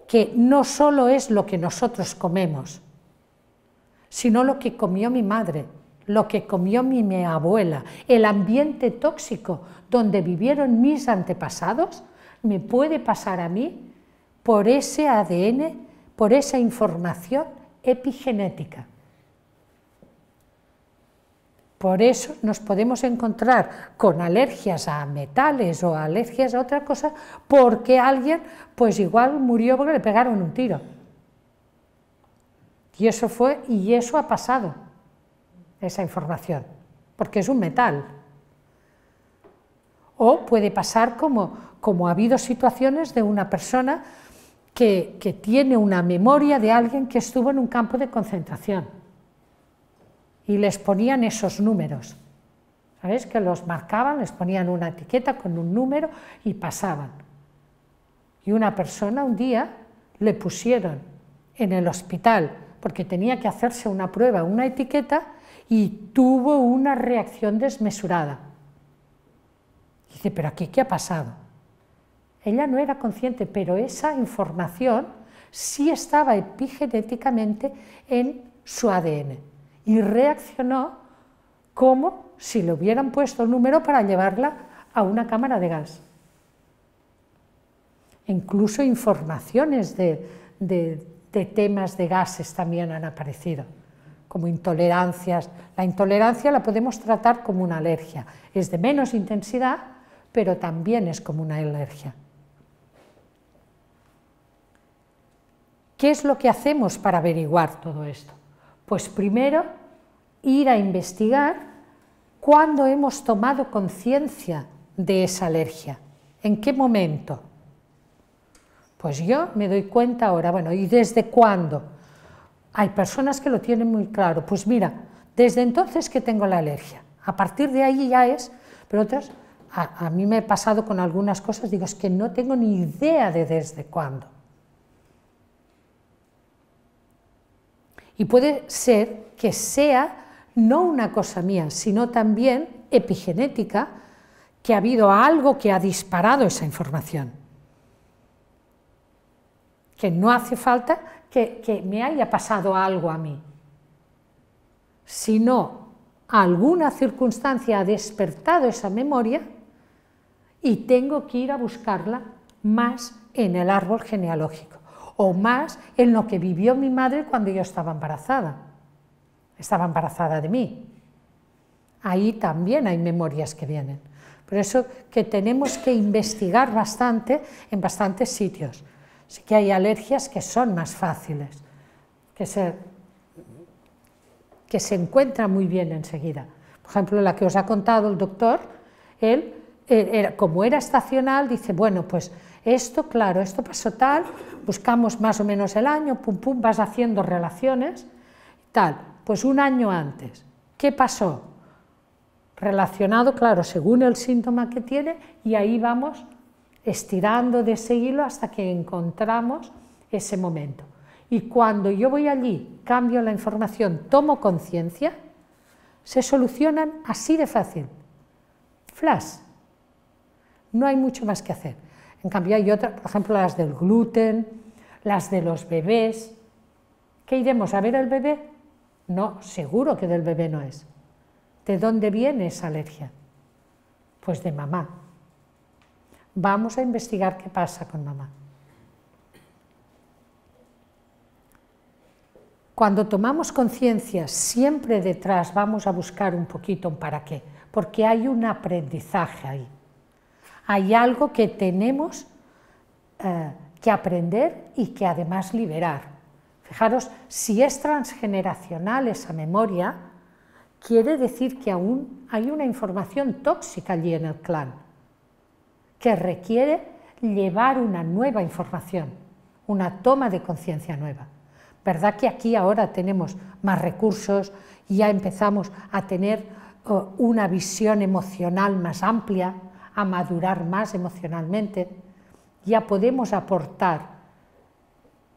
que no solo es lo que nosotros comemos, sino lo que comió mi madre, lo que comió mi abuela, el ambiente tóxico donde vivieron mis antepasados, me puede pasar a mí por ese ADN, por esa información epigenética. Por eso nos podemos encontrar con alergias a metales o alergias a otra cosa, porque alguien pues igual murió porque le pegaron un tiro. Y eso ha pasado, esa información, porque es un metal. O puede pasar como ha habido situaciones de una persona que tiene una memoria de alguien que estuvo en un campo de concentración. Y les ponían esos números, ¿sabéis? Que los marcaban, les ponían una etiqueta con un número y pasaban. Y una persona un día le pusieron en el hospital porque tenía que hacerse una prueba, una etiqueta, y tuvo una reacción desmesurada. Dice, ¿pero aquí qué ha pasado? Ella no era consciente, pero esa información sí estaba epigenéticamente en su ADN. Y reaccionó como si le hubieran puesto el número para llevarla a una cámara de gas. Incluso informaciones de temas de gases también han aparecido, como intolerancias. La intolerancia la podemos tratar como una alergia. Es de menos intensidad, pero también es como una alergia. ¿Qué es lo que hacemos para averiguar todo esto? Pues primero, ir a investigar cuándo hemos tomado conciencia de esa alergia, en qué momento. Pues yo me doy cuenta ahora, bueno, ¿y desde cuándo? Hay personas que lo tienen muy claro, pues mira, desde entonces que tengo la alergia, a partir de ahí ya es, pero otras, a mí me ha pasado con algunas cosas, digo, es que no tengo ni idea de desde cuándo. Y puede ser que sea no una cosa mía, sino también epigenética, que ha habido algo que ha disparado esa información. Que no hace falta que me haya pasado algo a mí, sino alguna circunstancia ha despertado esa memoria y tengo que ir a buscarla más en el árbol genealógico, o más en lo que vivió mi madre cuando yo estaba embarazada de mí. Ahí también hay memorias que vienen. Por eso que tenemos que investigar bastante en bastantes sitios. Sí que hay alergias que son más fáciles, que se encuentran muy bien enseguida. Por ejemplo, la que os ha contado el doctor, él, como era estacional, dice, bueno, pues esto, claro, esto pasó tal, buscamos más o menos el año, pum, pum, vas haciendo relaciones, tal, pues un año antes, ¿qué pasó? Relacionado, claro, según el síntoma que tiene, y ahí vamos estirando de ese hilo hasta que encontramos ese momento. Y cuando yo voy allí, cambio la información, tomo conciencia, se solucionan así de fácil. Flash. No hay mucho más que hacer. En cambio hay otras, por ejemplo, las del gluten, las de los bebés. ¿Qué iremos a ver el bebé? No, seguro que del bebé no es. ¿De dónde viene esa alergia? Pues de mamá. Vamos a investigar qué pasa con mamá. Cuando tomamos conciencia, siempre detrás vamos a buscar un poquito un para qué, porque hay un aprendizaje ahí. Hay algo que tenemos que aprender y que además liberar. Fijaros, si es transgeneracional esa memoria, quiere decir que aún hay una información tóxica allí en el clan, que requiere llevar una nueva información, una toma de conciencia nueva. ¿Verdad que aquí ahora tenemos más recursos y ya empezamos a tener una visión emocional más amplia, a madurar más emocionalmente? Ya podemos aportar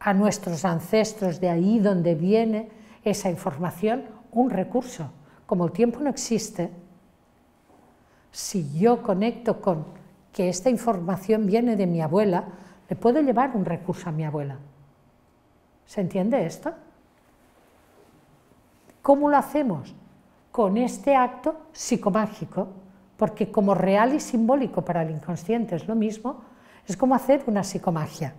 a nuestros ancestros de ahí donde viene esa información un recurso. Como el tiempo no existe, si yo conecto con que esta información viene de mi abuela, le puedo llevar un recurso a mi abuela. ¿Se entiende esto? ¿Cómo lo hacemos? Con este acto psicomágico, porque como real y simbólico para el inconsciente es lo mismo, es como hacer una psicomagia.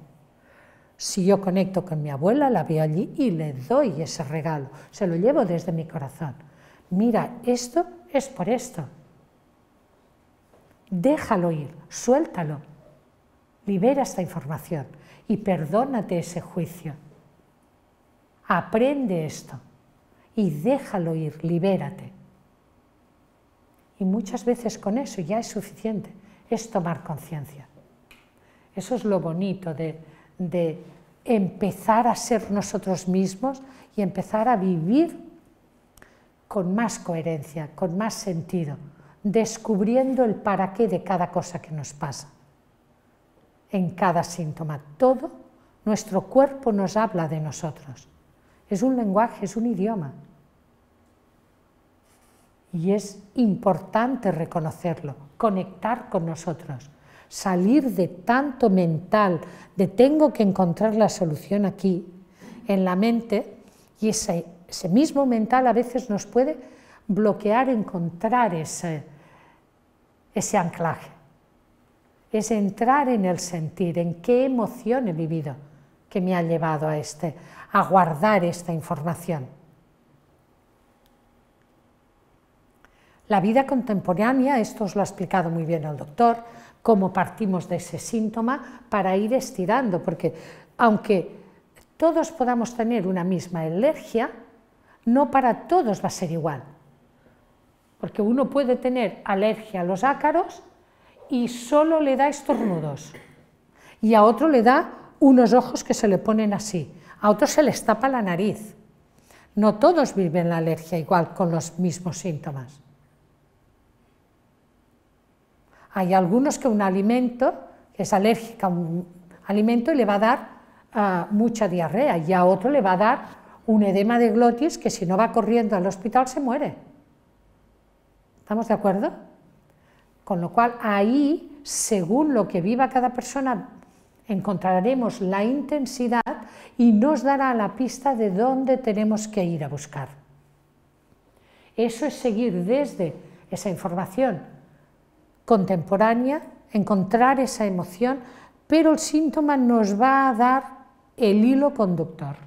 Si yo conecto con mi abuela, la veo allí y le doy ese regalo, se lo llevo desde mi corazón. Mira, esto es por esto. Déjalo ir, suéltalo, libera esta información y perdónate ese juicio. Aprende esto y déjalo ir, libérate. Y muchas veces con eso ya es suficiente, es tomar conciencia. Eso es lo bonito de empezar a ser nosotros mismos y empezar a vivir con más coherencia, con más sentido, descubriendo el para qué de cada cosa que nos pasa. En cada síntoma, todo nuestro cuerpo nos habla de nosotros. Es un lenguaje, es un idioma. Y es importante reconocerlo, conectar con nosotros, salir de tanto mental, de tengo que encontrar la solución aquí, en la mente, y ese mismo mental a veces nos puede bloquear encontrar ese anclaje. Es entrar en el sentir, en qué emoción he vivido que me ha llevado a guardar esta información. La vida contemporánea, esto os lo ha explicado muy bien el doctor, cómo partimos de ese síntoma para ir estirando, porque aunque todos podamos tener una misma alergia, no para todos va a ser igual. Porque uno puede tener alergia a los ácaros y solo le da estornudos, y a otro le da unos ojos que se le ponen así, a otro se les tapa la nariz. No todos viven la alergia igual con los mismos síntomas. Hay algunos que un alimento, que es alérgico a un alimento y le va a dar mucha diarrea, y a otro le va a dar un edema de glotis que si no va corriendo al hospital se muere. ¿Estamos de acuerdo? Con lo cual ahí, según lo que viva cada persona, encontraremos la intensidad y nos dará la pista de dónde tenemos que ir a buscar. Eso es seguir desde esa información contemporánea, encontrar esa emoción, pero el síntoma nos va a dar el hilo conductor.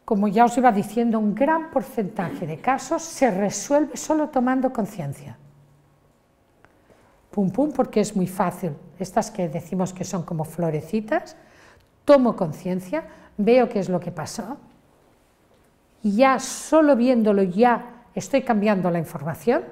Como ya os iba diciendo, un gran porcentaje de casos se resuelve solo tomando conciencia. Pum pum, porque es muy fácil. Estas que decimos que son como florecitas, tomo conciencia, veo qué es lo que pasó, y ya solo viéndolo ya estoy cambiando la información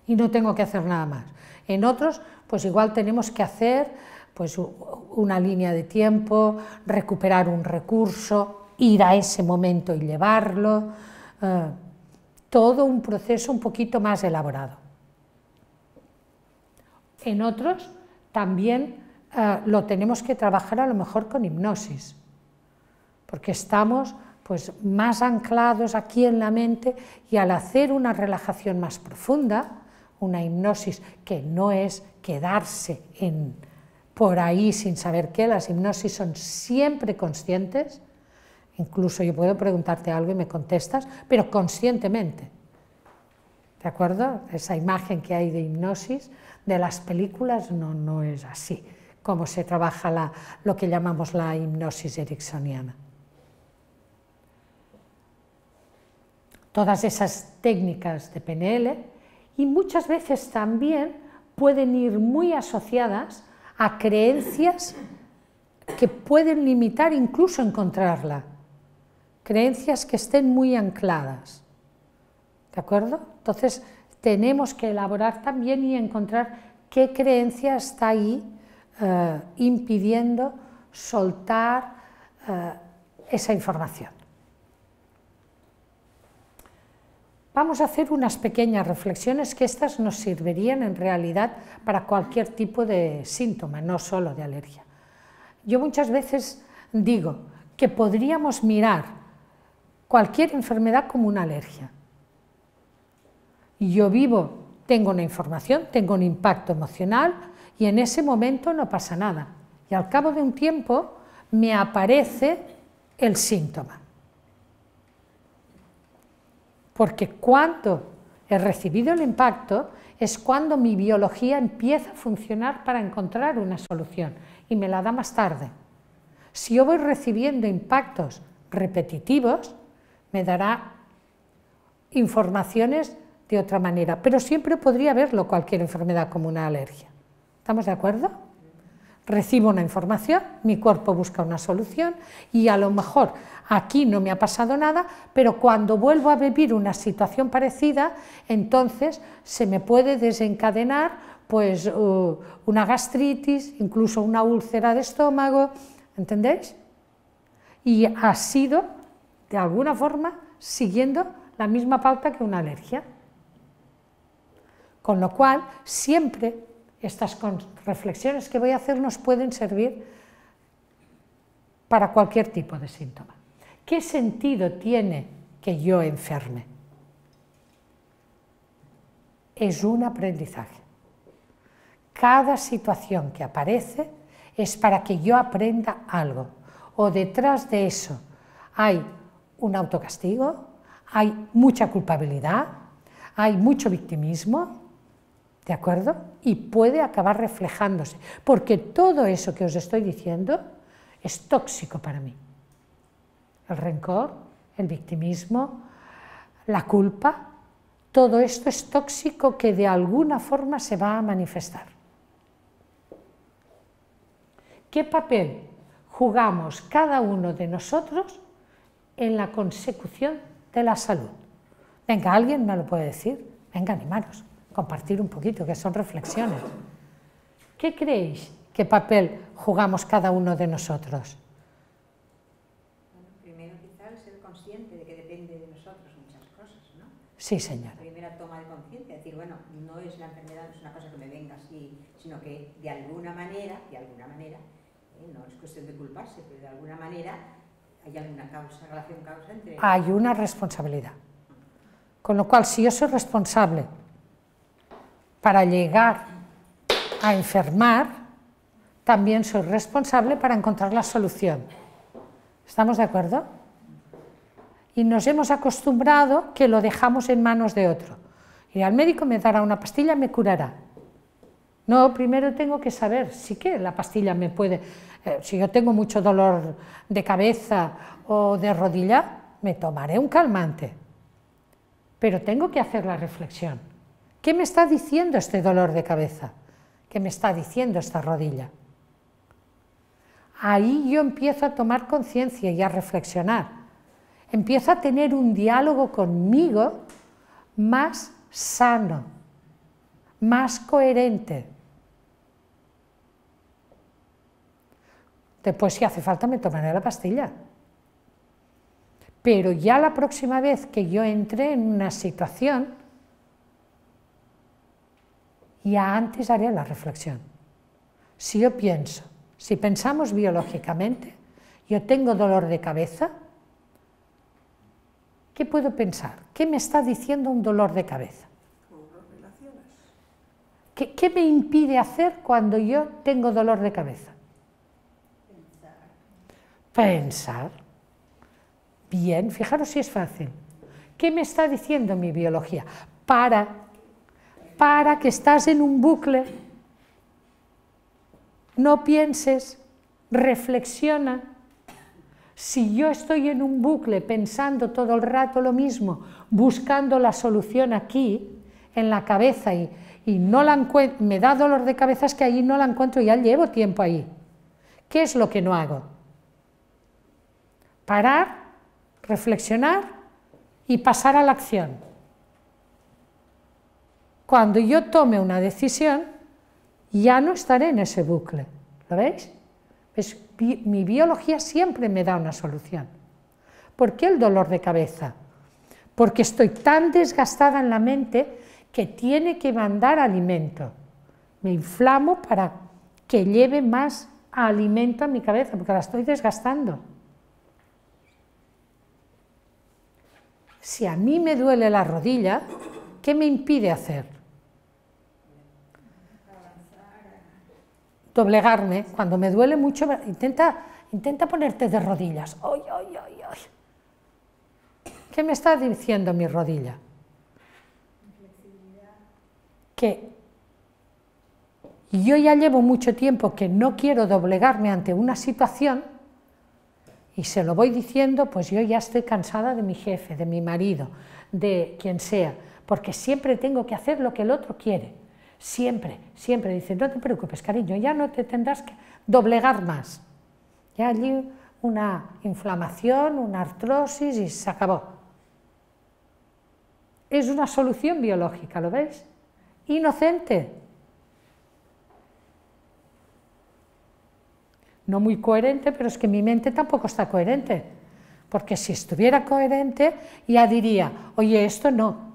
y no tengo que hacer nada más. En otros, pues igual tenemos que hacer pues, una línea de tiempo, recuperar un recurso, ir a ese momento y llevarlo, todo un proceso un poquito más elaborado. En otros también lo tenemos que trabajar a lo mejor con hipnosis, porque estamos pues, más anclados aquí en la mente y al hacer una relajación más profunda, una hipnosis que no es quedarse por ahí sin saber qué, las hipnosis son siempre conscientes, incluso yo puedo preguntarte algo y me contestas, pero conscientemente. ¿De acuerdo? Esa imagen que hay de hipnosis de las películas no es así, como se trabaja lo que llamamos la hipnosis ericksoniana. Todas esas técnicas de PNL, y muchas veces también pueden ir muy asociadas a creencias que pueden limitar incluso encontrarla, creencias que estén muy ancladas, ¿de acuerdo? Entonces tenemos que elaborar también y encontrar qué creencia está ahí impidiendo soltar esa información. Vamos a hacer unas pequeñas reflexiones que estas nos servirían en realidad para cualquier tipo de síntoma, no solo de alergia. Yo muchas veces digo que podríamos mirar cualquier enfermedad como una alergia. Yo tengo una información, tengo un impacto emocional y en ese momento no pasa nada. Y al cabo de un tiempo me aparece el síntoma. Porque cuando he recibido el impacto es cuando mi biología empieza a funcionar para encontrar una solución y me la da más tarde. Si yo voy recibiendo impactos repetitivos, me dará informaciones de otra manera, pero siempre podría verlo cualquier enfermedad como una alergia. ¿Estamos de acuerdo? Recibo una información, mi cuerpo busca una solución y a lo mejor aquí no me ha pasado nada, pero cuando vuelvo a vivir una situación parecida, entonces se me puede desencadenar pues, una gastritis, incluso una úlcera de estómago, ¿entendéis? Y ha sido, de alguna forma, siguiendo la misma pauta que una alergia. Con lo cual, siempre estas reflexiones que voy a hacer nos pueden servir para cualquier tipo de síntoma. ¿Qué sentido tiene que yo enferme? Es un aprendizaje. Cada situación que aparece es para que yo aprenda algo. O detrás de eso hay un autocastigo, hay mucha culpabilidad, hay mucho victimismo, ¿de acuerdo? Y puede acabar reflejándose, porque todo eso que os estoy diciendo es tóxico para mí. El rencor, el victimismo, la culpa, todo esto es tóxico que de alguna forma se va a manifestar. ¿Qué papel jugamos cada uno de nosotros en la consecución de la salud? Venga, ¿alguien me lo puede decir? Venga, animaros, compartir un poquito, que son reflexiones. ¿Qué creéis? ¿Qué papel jugamos cada uno de nosotros? Ser consciente de que depende de nosotros muchas cosas, ¿no? Sí, señora. La primera toma de conciencia, decir, bueno, no es la enfermedad, no es una cosa que me venga así, sino que de alguna manera, no es cuestión de culparse, pero de alguna manera hay alguna causa, relación-causa entre... Hay una responsabilidad. Con lo cual, si yo soy responsable para llegar a enfermar, también soy responsable para encontrar la solución. ¿Estamos de acuerdo? Y nos hemos acostumbrado que lo dejamos en manos de otro. Y al médico me dará una pastilla y me curará. No, primero tengo que saber, sí que la pastilla me puede... si yo tengo mucho dolor de cabeza o de rodilla, me tomaré un calmante. Pero tengo que hacer la reflexión. ¿Qué me está diciendo este dolor de cabeza? ¿Qué me está diciendo esta rodilla? Ahí yo empiezo a tomar conciencia y a reflexionar. Empiezo a tener un diálogo conmigo más sano, más coherente. Después, si hace falta, me tomaré la pastilla. Pero ya la próxima vez que yo entre en una situación, ya antes haré la reflexión. Si yo pienso, si pensamos biológicamente, yo tengo dolor de cabeza, ¿qué puedo pensar? ¿Qué me está diciendo un dolor de cabeza? ¿Qué me impide hacer cuando yo tengo dolor de cabeza? Pensar. Bien, fijaros si es fácil. ¿Qué me está diciendo mi biología? Para que estás en un bucle, no pienses, reflexiona. Si yo estoy en un bucle pensando todo el rato lo mismo, buscando la solución aquí, en la cabeza, y no la encuentro, me da dolor de cabeza, es que ahí no la encuentro, ya llevo tiempo ahí. ¿Qué es lo que no hago? Parar, reflexionar y pasar a la acción. Cuando yo tome una decisión, ya no estaré en ese bucle. ¿Lo veis? Pues mi biología siempre me da una solución. ¿Por qué el dolor de cabeza? Porque estoy tan desgastada en la mente que tiene que mandar alimento. Me inflamo para que lleve más alimento a mi cabeza, porque la estoy desgastando. Si a mí me duele la rodilla, ¿qué me impide hacer? Doblegarme. Cuando me duele mucho, intenta ponerte de rodillas. ¡Ay, ay, ay, ay! ¿Qué me está diciendo mi rodilla? Que yo ya llevo mucho tiempo que no quiero doblegarme ante una situación y se lo voy diciendo, pues yo ya estoy cansada de mi jefe, de mi marido, de quien sea, porque siempre tengo que hacer lo que el otro quiere, siempre, siempre. Dice, no te preocupes, cariño, ya no te tendrás que doblegar más. Ya allí una inflamación, una artrosis y se acabó. Es una solución biológica, ¿lo veis? Inocente. No muy coherente, pero es que mi mente tampoco está coherente, porque si estuviera coherente ya diría, oye, esto no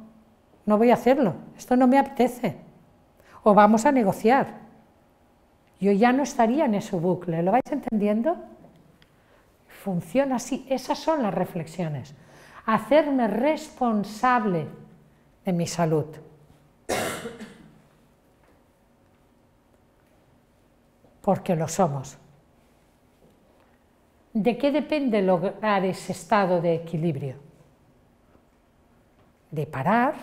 voy a hacerlo, esto no me apetece, o vamos a negociar. Yo ya no estaría en ese bucle, ¿lo vais entendiendo? Funciona así, esas son las reflexiones. Hacerme responsable de mi salud. Porque lo somos. ¿De qué depende lograr ese estado de equilibrio? De parar,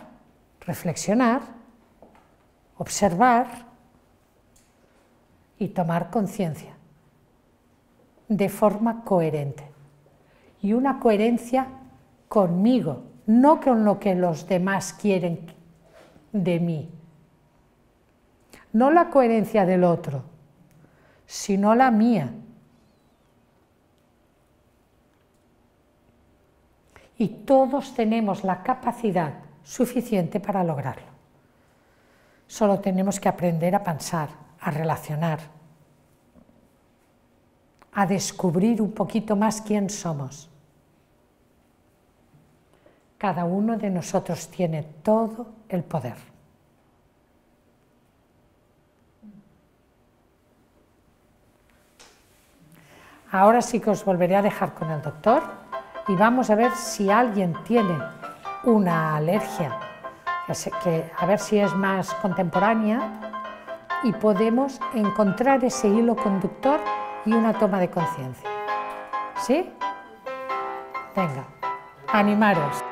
reflexionar, observar y tomar conciencia de forma coherente. Y una coherencia conmigo, no con lo que los demás quieren de mí. No la coherencia del otro, sino la mía. Y todos tenemos la capacidad suficiente para lograrlo. Solo tenemos que aprender a pensar, a relacionar, a descubrir un poquito más quién somos. Cada uno de nosotros tiene todo el poder. Ahora sí que os volveré a dejar con el doctor y vamos a ver si alguien tiene una alergia, a ver si es más contemporánea, y podemos encontrar ese hilo conductor y una toma de conciencia. ¿Sí? Venga, animaros.